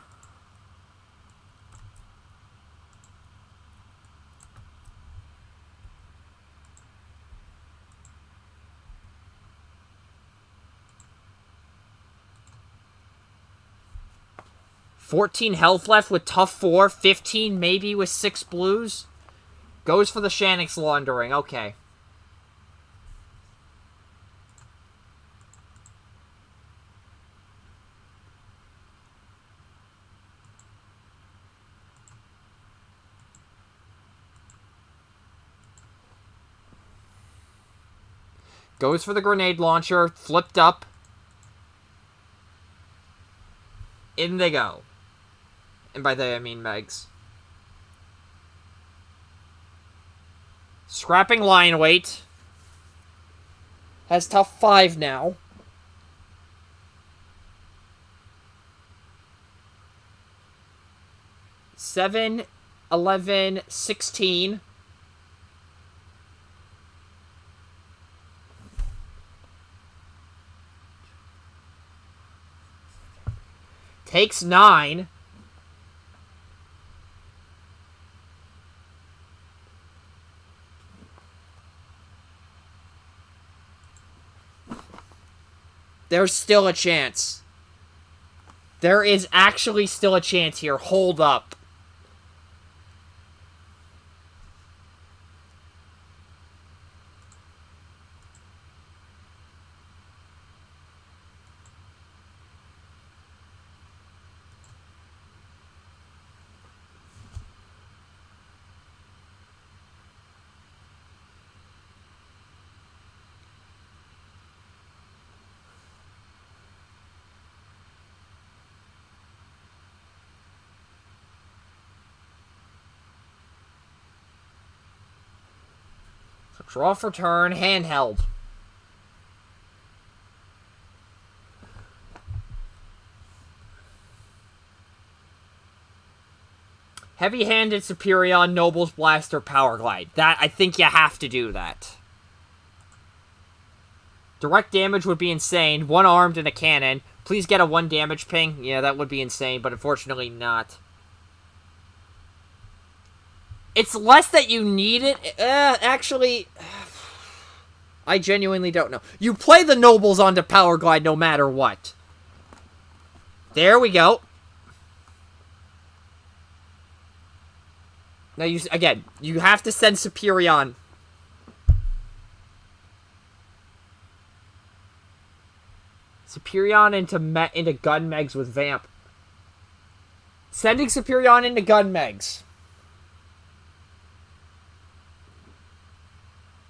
$14 health left with tough 4. 15 maybe with 6 blues. Goes for the Shanix laundering. Okay. Goes for the grenade launcher. Flipped up. In they go. And by they, I mean Megs. Scrapping line weight. Has tough 5 now. $7, $11, $16. Takes 9. There's still a chance. There is actually still a chance here. Hold up. Draw for turn, handheld. Heavy-handed Superion, Nobles, Blaster, Power Glide. That, I think you have to do that. Direct damage would be insane. 1 armed and a cannon. Please get a 1 damage ping. Yeah, that would be insane, but unfortunately not. It's less that you need it. Actually, I genuinely don't know. You play the Nobles onto Power Glide no matter what. There we go. Now, you have to send Superion. Superion into Gun Megs with Vamp. Sending Superion into Gun Megs.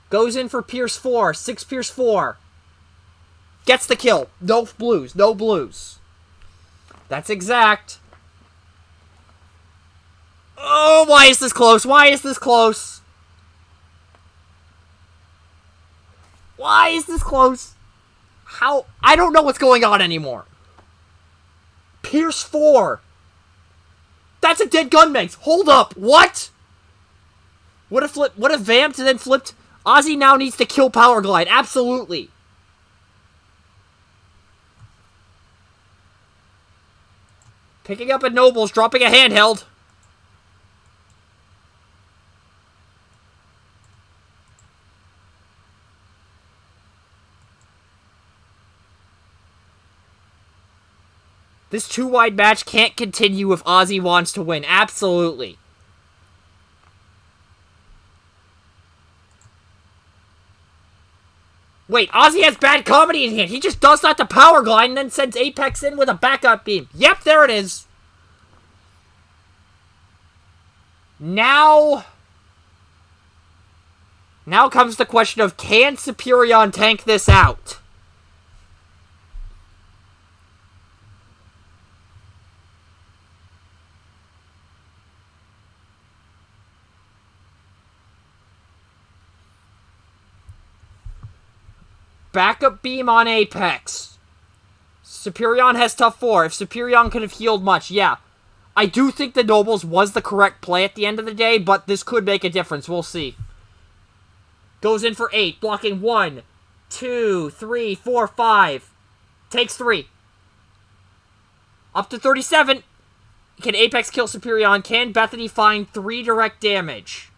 Goes in for Pierce 4. 6 Pierce 4. Gets the kill. No blues. No blues. That's exact. Oh, why is this close? Why is this close? Why is this close? How? I don't know what's going on anymore. Pierce 4. That's a dead Gun Megs. Hold up. What? What if vamped and then flipped? Ozzy now needs to kill Power Glide. Absolutely. Picking up a Nobles, dropping a handheld. This 2-wide match can't continue if Ozzy wants to win. Absolutely. Wait, Ozzy has bad comedy in hand. He just does not the Power Glide and then sends Apex in with a backup beam. Yep, there it is. Now comes the question of, can Superion tank this out? Backup beam on Apex. Superion has tough 4. If Superion could have healed much, yeah. I do think the Nobles was the correct play at the end of the day, but this could make a difference. We'll see. Goes in for 8, blocking 1, 2, 3, 4, 5. Takes 3. Up to 37. Can Apex kill Superion? Can Bethany find 3 direct damage?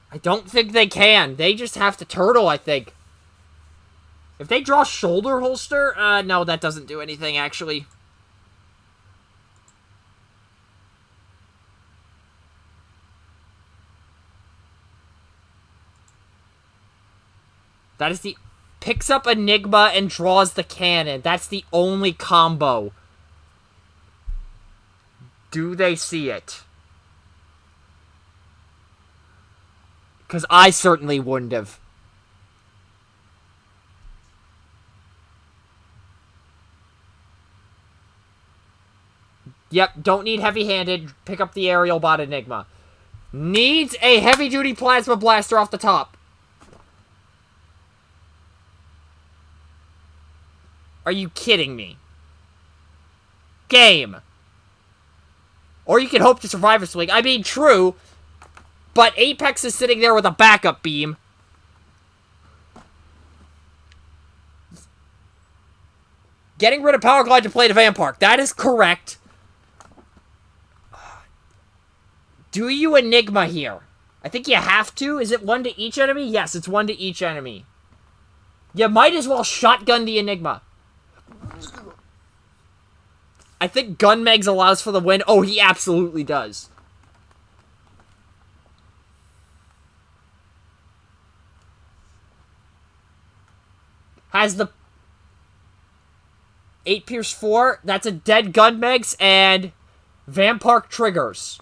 I don't think they can. They just have to turtle, I think. If they draw shoulder holster, no, that doesn't do anything, actually. That is the... Picks up Enigma and draws the cannon. That's the only combo. Do they see it? Because I certainly wouldn't have. Yep, don't need heavy-handed. Pick up the aerial bot Enigma. Needs a heavy-duty plasma blaster off the top. Are you kidding me? Game. Or you can hope to survive a swing. I mean, true. But Apex is sitting there with a backup beam. Getting rid of Power Glide to play the Vampark. That is correct. Do you Enigma here? I think you have to. Is it 1 to each enemy? Yes, it's 1 to each enemy. You might as well shotgun the Enigma. I think Gun Megs allows for the win. Oh, he absolutely does. Has the 8 Pierce 4. That's a dead Gun Megs and Vampark triggers.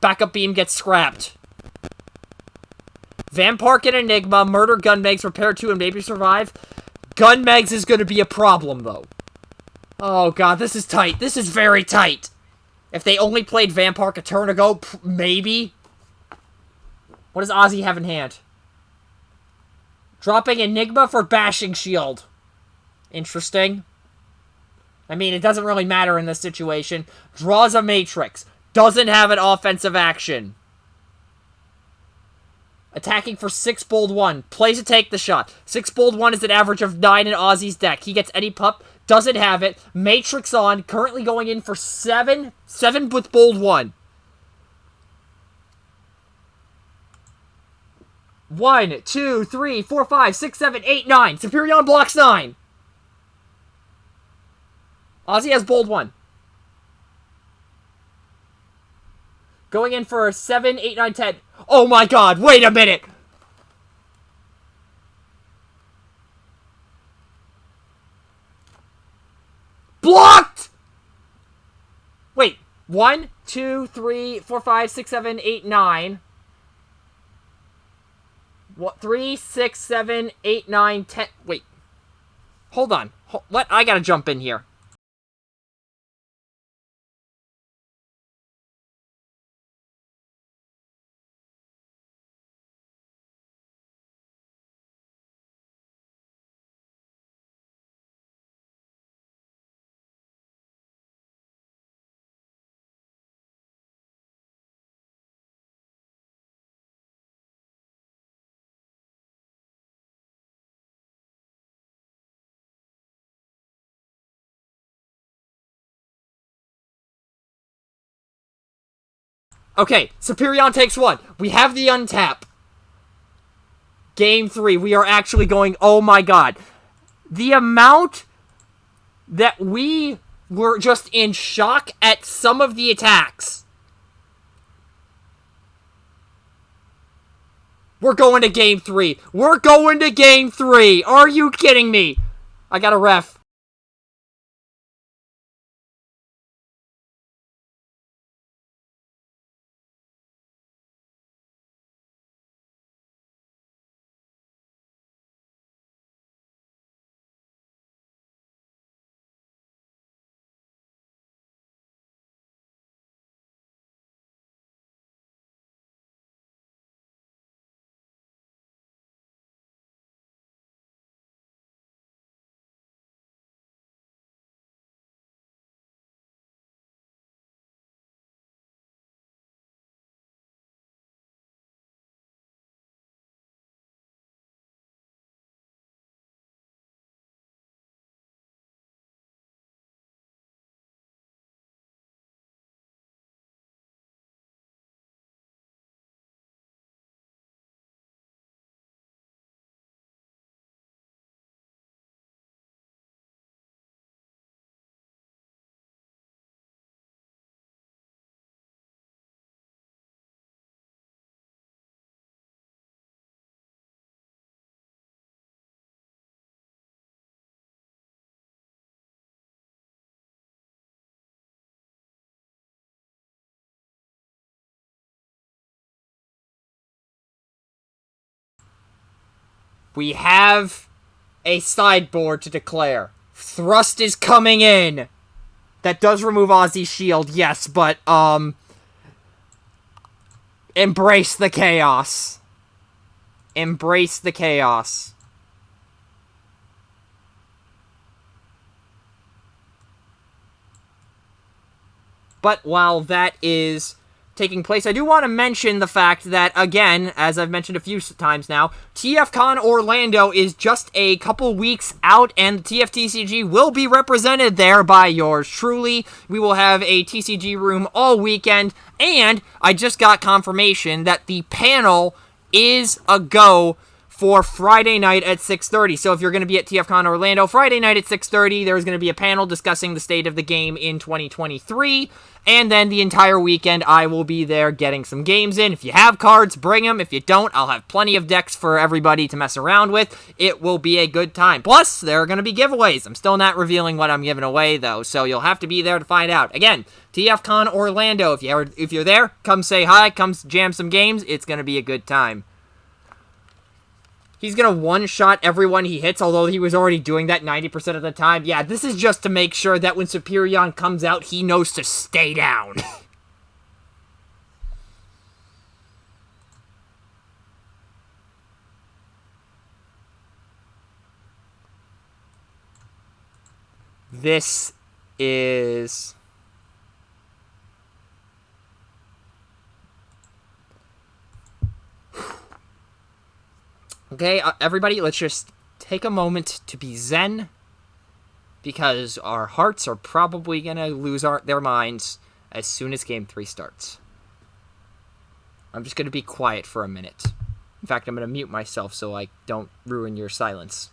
Backup beam gets scrapped. Vampark and Enigma, murder Gun Megs, repair 2, and maybe survive. Gun Megs is going to be a problem, though. Oh, God, this is tight. This is very tight. If they only played Vampark a turn ago, maybe. What does Ozzy have in hand? Dropping Enigma for Bashing Shield. Interesting. I mean, it doesn't really matter in this situation. Draws a Matrix. Doesn't have an offensive action. Attacking for 6 bold 1. Plays to take the shot. 6 bold 1 is an average of 9 in Ozzy's deck. He gets any pup. Doesn't have it. Matrix on. Currently going in for 7. 7 with bold 1. 1, 2, 3, 4, 5, 6, 7, 8, 9. Superion blocks 9. Ozzy has bold 1. Going in for 7, 8, 9, 10. Oh my god, wait a minute! Blocked! Wait, 1, 2, 3, 4, 5, 6, 7, 8, 9. What? 3, 6, 7, 8, 9, 10. Wait. Hold on. I gotta jump in here. Okay, Superion takes 1. We have the untap. Game 3. We are actually going... Oh my god. The amount that we were just in shock at some of the attacks. We're going to Game 3. We're going to Game 3. Are you kidding me? I got a ref. We have a sideboard to declare. Thrust is coming in. That does remove Ozzy's shield, yes, but, embrace the chaos. Embrace the chaos. But while that is taking place, I do want to mention the fact that, again, as I've mentioned a few times now, TFCon Orlando is just a couple weeks out, and the TFTCG will be represented there by yours truly. We will have a TCG room all weekend, and I just got confirmation that the panel is a go for Friday night at 6:30. So if you're going to be at TFCon Orlando Friday night at 6:30, there's going to be a panel discussing the state of the game in 2023. And then the entire weekend, I will be there getting some games in. If you have cards, bring them. If you don't, I'll have plenty of decks for everybody to mess around with. It will be a good time. Plus, there are going to be giveaways. I'm still not revealing what I'm giving away, though, so you'll have to be there to find out. Again, TFCon Orlando. If you're there, come say hi. Come jam some games. It's going to be a good time. He's going to one-shot everyone he hits, although he was already doing that 90% of the time. Yeah, this is just to make sure that when Superion comes out, he knows to stay down. This is... Okay, everybody, let's just take a moment to be zen, because our hearts are probably going to lose their minds as soon as Game 3 starts. I'm just going to be quiet for a minute. In fact, I'm going to mute myself so I don't ruin your silence.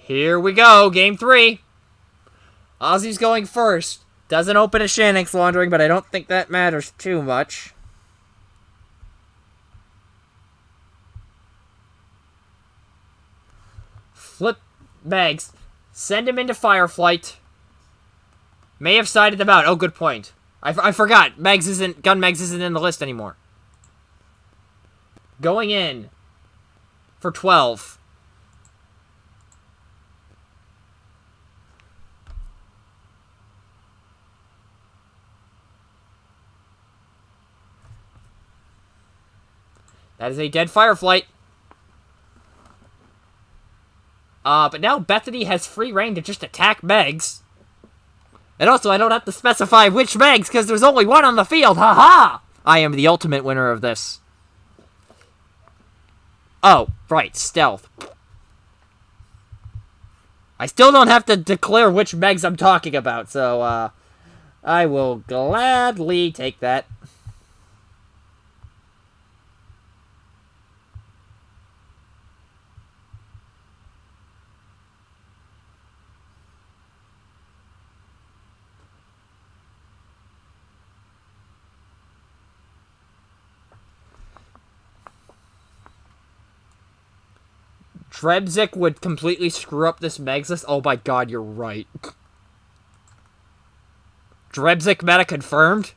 Here we go, Game 3. Ozzy's going first. Doesn't open a Shanix laundering, but I don't think that matters too much. Flip Megs. Send him into Fireflight. May have sided them out. Oh, good point. I forgot. Gun Megs isn't in the list anymore. Going in for 12. That is a dead Fireflight. But now Bethany has free reign to just attack Megs. And also, I don't have to specify which Megs, because there's only one on the field. Ha-ha! I am the ultimate winner of this. Oh, right, stealth. I still don't have to declare which Megs I'm talking about, so, I will gladly take that. Drebzik would completely screw up this Megs list. Oh my god, you're right. Drebzik meta confirmed?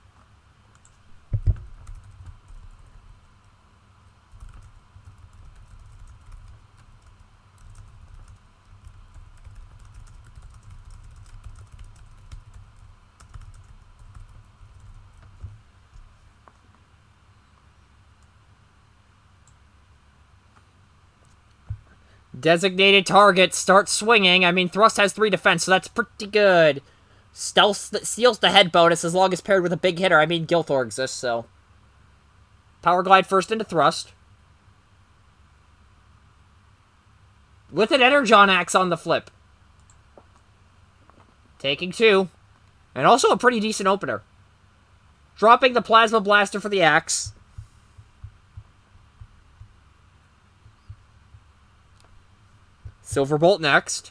Designated target, start swinging. I mean, Thrust has 3 defense, so that's pretty good. Stealth steals the head bonus as long as paired with a big hitter. I mean, Gilthor exists, so. Power Glide first into Thrust. With an Energon Axe on the flip. Taking 2. And also a pretty decent opener. Dropping the Plasma Blaster for the Axe. Silverbolt next.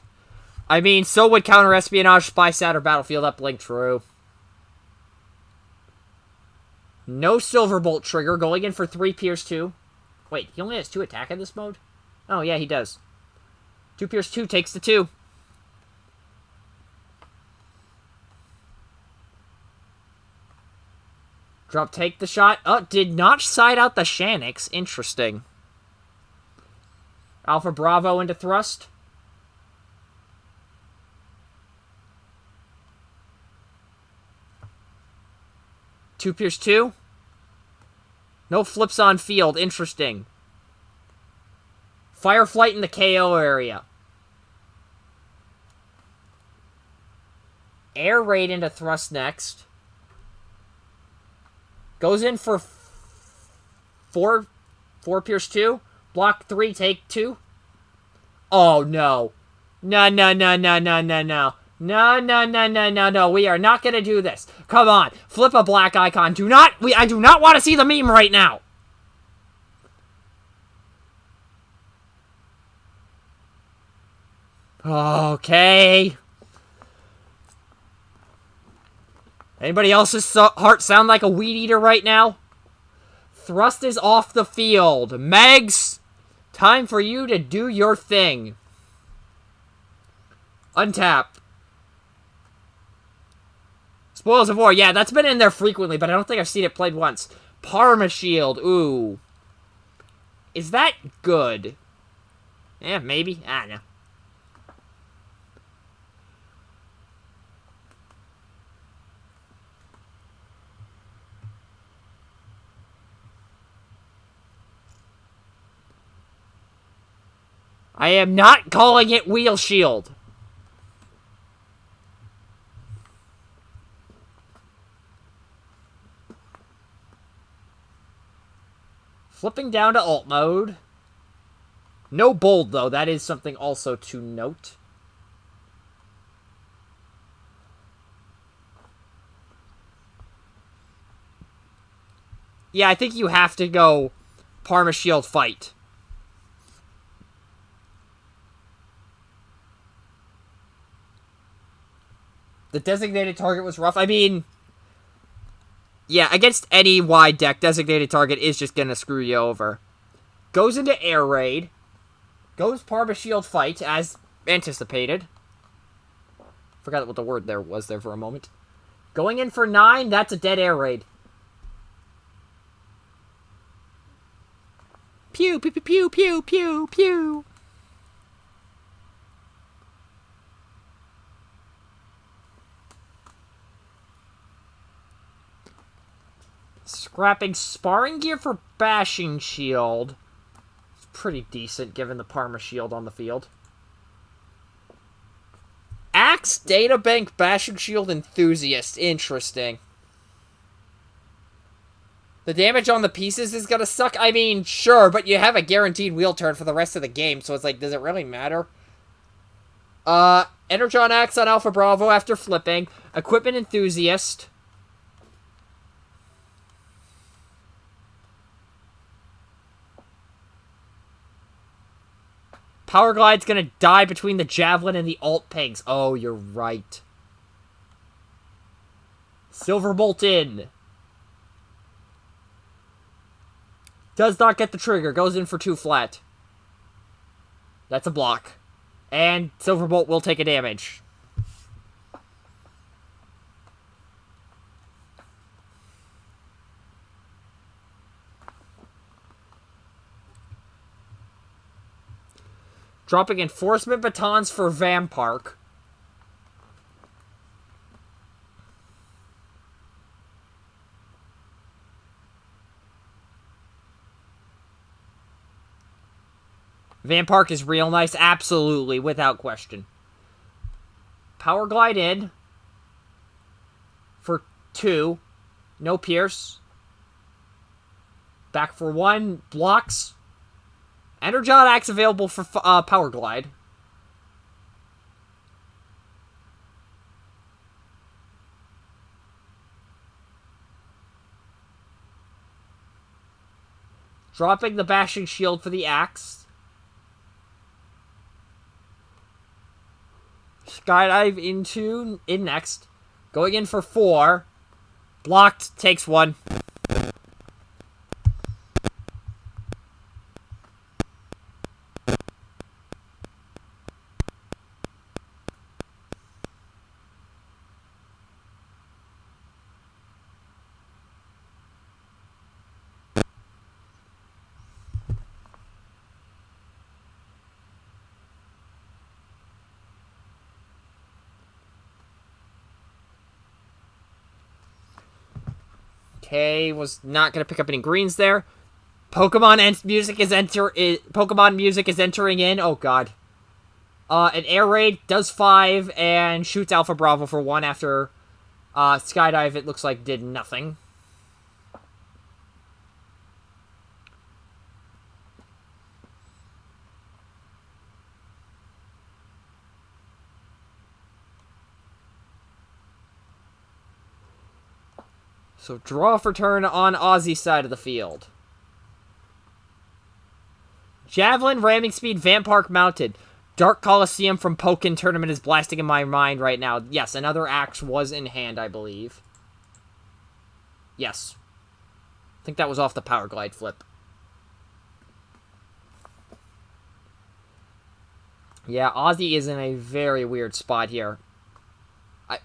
I mean, so would Counter Espionage, Spy Sat, or Battlefield Uplink. True. No Silverbolt trigger. Going in for 3 Pierce 2. Wait, he only has 2 attack in this mode? Oh, yeah, he does. 2 Pierce 2 takes the 2. Drop, take the shot. Oh, did not side out the Shanix. Interesting. Alpha Bravo into thrust. Two Pierce 2. No flips on field. Interesting. Fireflight in the KO area. Air Raid into thrust next. Goes in for 4 Pierce 2. Block 3, take 2. Oh, no. No. No. We are not going to do this. Come on. Flip a black icon. I do not want to see the meme right now. Okay. Anybody else's heart sound like a weed eater right now? Thrust is off the field. Megs, time for you to do your thing. Untap. Spoils of War. Yeah, that's been in there frequently, but I don't think I've seen it played once. Parma Shield. Ooh. Is that good? Yeah, maybe. I don't know. I am not calling it Wheel Shield. Flipping down to alt mode. No bold, though. That is something also to note. Yeah, I think you have to go Parma Shield fight. The designated target was rough. I mean, yeah, against any wide deck, designated target is just going to screw you over. Goes into Air Raid. Goes Parma Shield fight, as anticipated. Forgot what the word there was there for a moment. Going in for 9, that's a dead Air Raid. Pew, pew, pew, pew, pew, pew, pew. Scrapping Sparring Gear for Bashing Shield. It's pretty decent given the Parma Shield on the field. Axe, Databank, Bashing Shield, Enthusiast. Interesting. The damage on the pieces is gonna suck? I mean, sure, but you have a guaranteed wheel turn for the rest of the game, so it's like, does it really matter? Energon Axe on Alpha Bravo after flipping. Equipment Enthusiast. Power Glide's gonna die between the Javelin and the Alt Pegs. Oh, you're right. Silverbolt in. Does not get the trigger. Goes in for 2 flat. That's a block. And Silverbolt will take a damage. Dropping Enforcement Batons for Vampark. Vampark is real nice, absolutely, without question. Power Glide in. For 2. No Pierce. Back for 1. Blocks. Energon Axe available for Power Glide. Dropping the Bashing Shield for the Axe. Skydive in next. Going in for 4. Blocked, takes 1. Okay, was not going to pick up any greens there. Pokemon music is entering in. Oh, God. An Air Raid does 5 and shoots Alpha Bravo for 1 after Skydive, it looks like, did nothing. So draw for turn on Ozzy's side of the field. Javelin, Ramming Speed, Vampark mounted. Dark Coliseum from Pokken Tournament is blasting in my mind right now. Yes, another axe was in hand, I believe. Yes. I think that was off the Power Glide flip. Yeah, Ozzy is in a very weird spot here.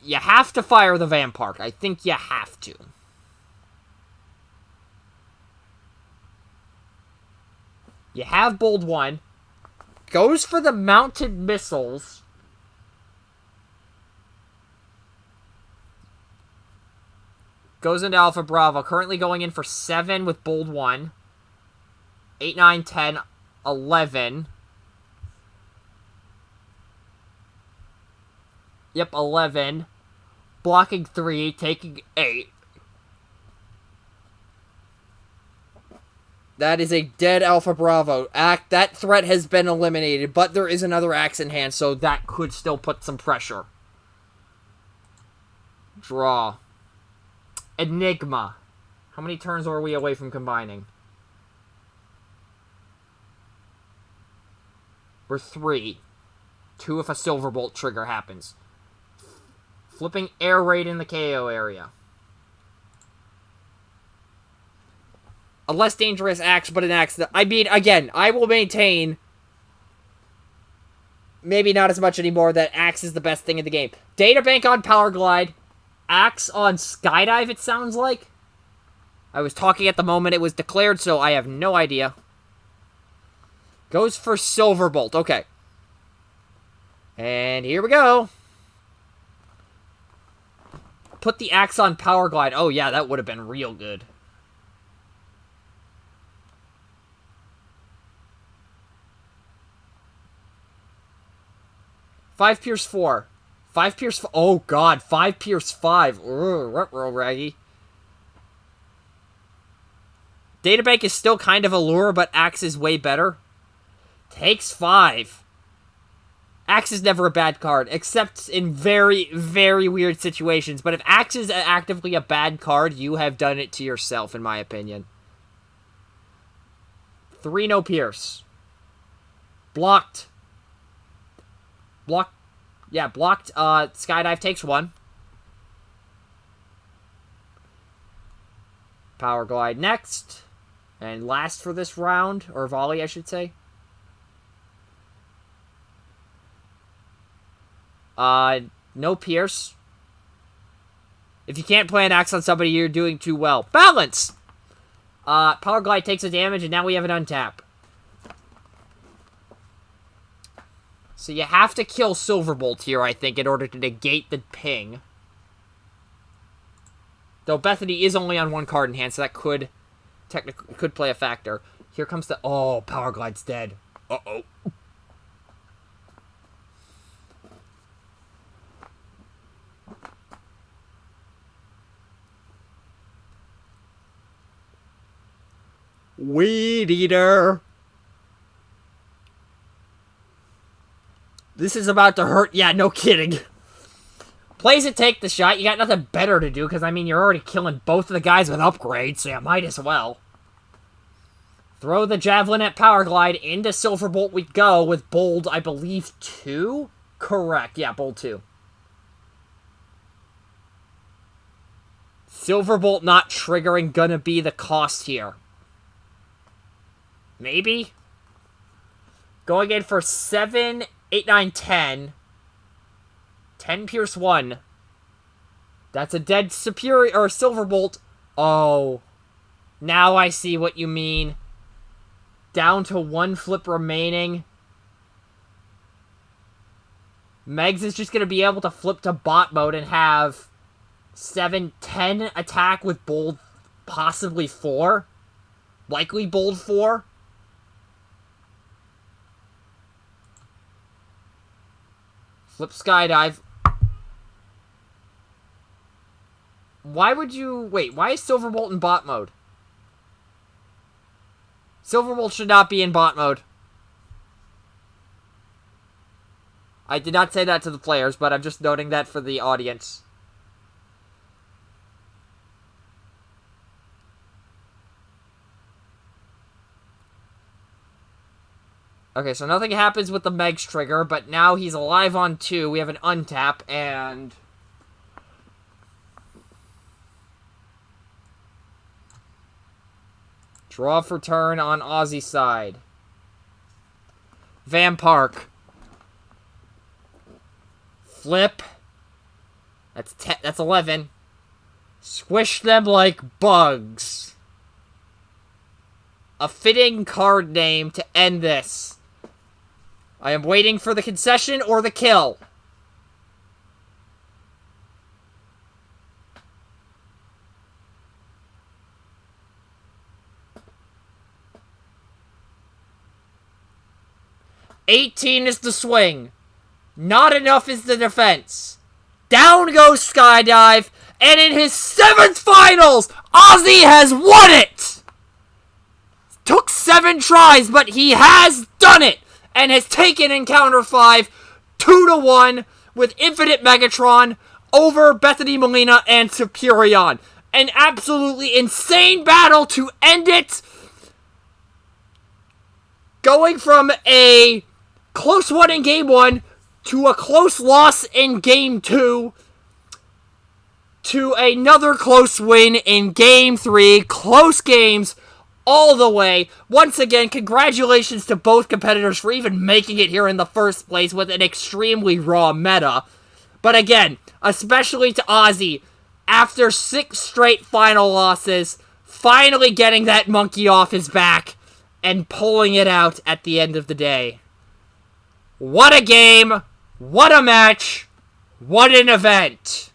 You have to fire the Vampark. I think you have to. You have Bold 1. Goes for the mounted missiles. Goes into Alpha Bravo. Currently going in for 7 with Bold 1. 8, 9, 10, 11. Yep, 11. Blocking 3, taking 8. That is a dead Alpha Bravo. That threat has been eliminated, but there is another axe in hand, so that could still put some pressure. Draw. Enigma. How many turns are we away from combining? We're 3. 2 if a Silverbolt trigger happens. Flipping Air Raid in the KO area. A less dangerous axe, but an axe that... I mean, again, I will maintain... Maybe not as much anymore, that axe is the best thing in the game. Databank on Power Glide. Axe on Skydive, it sounds like. I was talking at the moment it was declared, so I have no idea. Goes for Silverbolt. Okay. And here we go. Put the axe on Power Glide. Oh, yeah, that would have been real good. Five Pierce 4. 5 Pierce... Oh, God. 5 Pierce 5. Ruh-roh, raggy. Databank is still kind of a lure, but Axe is way better. Takes 5. Axe is never a bad card, except in very, very weird situations. But if Axe is actively a bad card, you have done it to yourself, in my opinion. 3 no Pierce. Blocked. Blocked. Yeah, blocked. Skydive takes 1. Power Glide next. And last for this round. Or volley, I should say. No Pierce. If you can't play an axe on somebody, you're doing too well. Balance! Power Glide takes a damage, and now we have an untap. So you have to kill Silverbolt here, I think, in order to negate the ping. Though Bethany is only on 1 card in hand, so that could technically play a factor. Here comes the... Oh, Power Glide's dead. Uh-oh. Weed Eater. This is about to hurt. Yeah, no kidding. Plays it, take the shot. You got nothing better to do, because, I mean, you're already killing both of the guys with upgrades, so you might as well. Throw the Javelin at Power Glide. Into Silverbolt we go with Bold, I believe, 2? Correct. Yeah, Bold 2. Silverbolt not triggering gonna be the cost here. Maybe? Going in for 7, 8, 9, 10. 10 Pierce 1. That's a dead Superior or Silverbolt. Oh. Now I see what you mean. Down to 1 flip remaining. Megs is just going to be able to flip to bot mode and have 7, 10 attack with Bold, possibly 4. Likely Bold 4. Flip Skydive. Why would you... Wait, why is Silverbolt in bot mode? Silverbolt should not be in bot mode. I did not say that to the players, but I'm just noting that for the audience. Okay, so nothing happens with the Meg's trigger, but now he's alive on 2. We have an untap, and... Draw for turn on Ozzy's side. Vampark. Flip. That's 11. Squish them like bugs. A fitting card name to end this. I am waiting for the concession or the kill. $18 is the swing. Not enough is the defense. Down goes Skydive, and in his 7th finals, Ozzy has won it! Took 7 tries, but he has done it, and has taken Encounter 5 2-1 with Infinite Megatron over Bethany Molina and Superion. An absolutely insane battle to end it. Going from a close one in Game 1 to a close loss in Game 2 to another close win in Game 3. Close games all the way. Once again, congratulations to both competitors for even making it here in the first place with an extremely raw meta. But again, especially to Ozzy, after 6 straight final losses, finally getting that monkey off his back and pulling it out at the end of the day. What a game! What a match! What an event!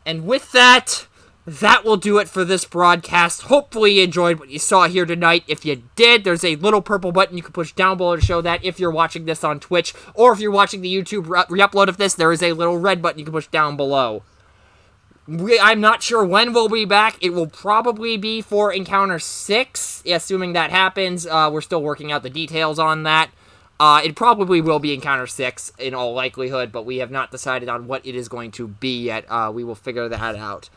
And with that, that will do it for this broadcast. Hopefully you enjoyed what you saw here tonight. If you did, there's a little purple button you can push down below to show that if you're watching this on Twitch, or if you're watching the YouTube re-upload of this, there is a little red button you can push down below. I'm not sure when we'll be back. It will probably be for Encounter 6, assuming that happens. We're still working out the details on that. It probably will be Encounter 6 in all likelihood, but we have not decided on what it is going to be yet. We will figure that out.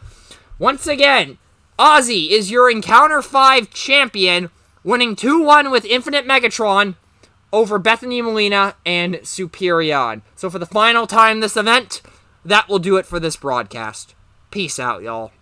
Once again, Ozzy is your Encounter 5 champion, winning 2-1 with Infinite Megatron over Bethany Molina and Superion. So for the final time this event, that will do it for this broadcast. Peace out, y'all.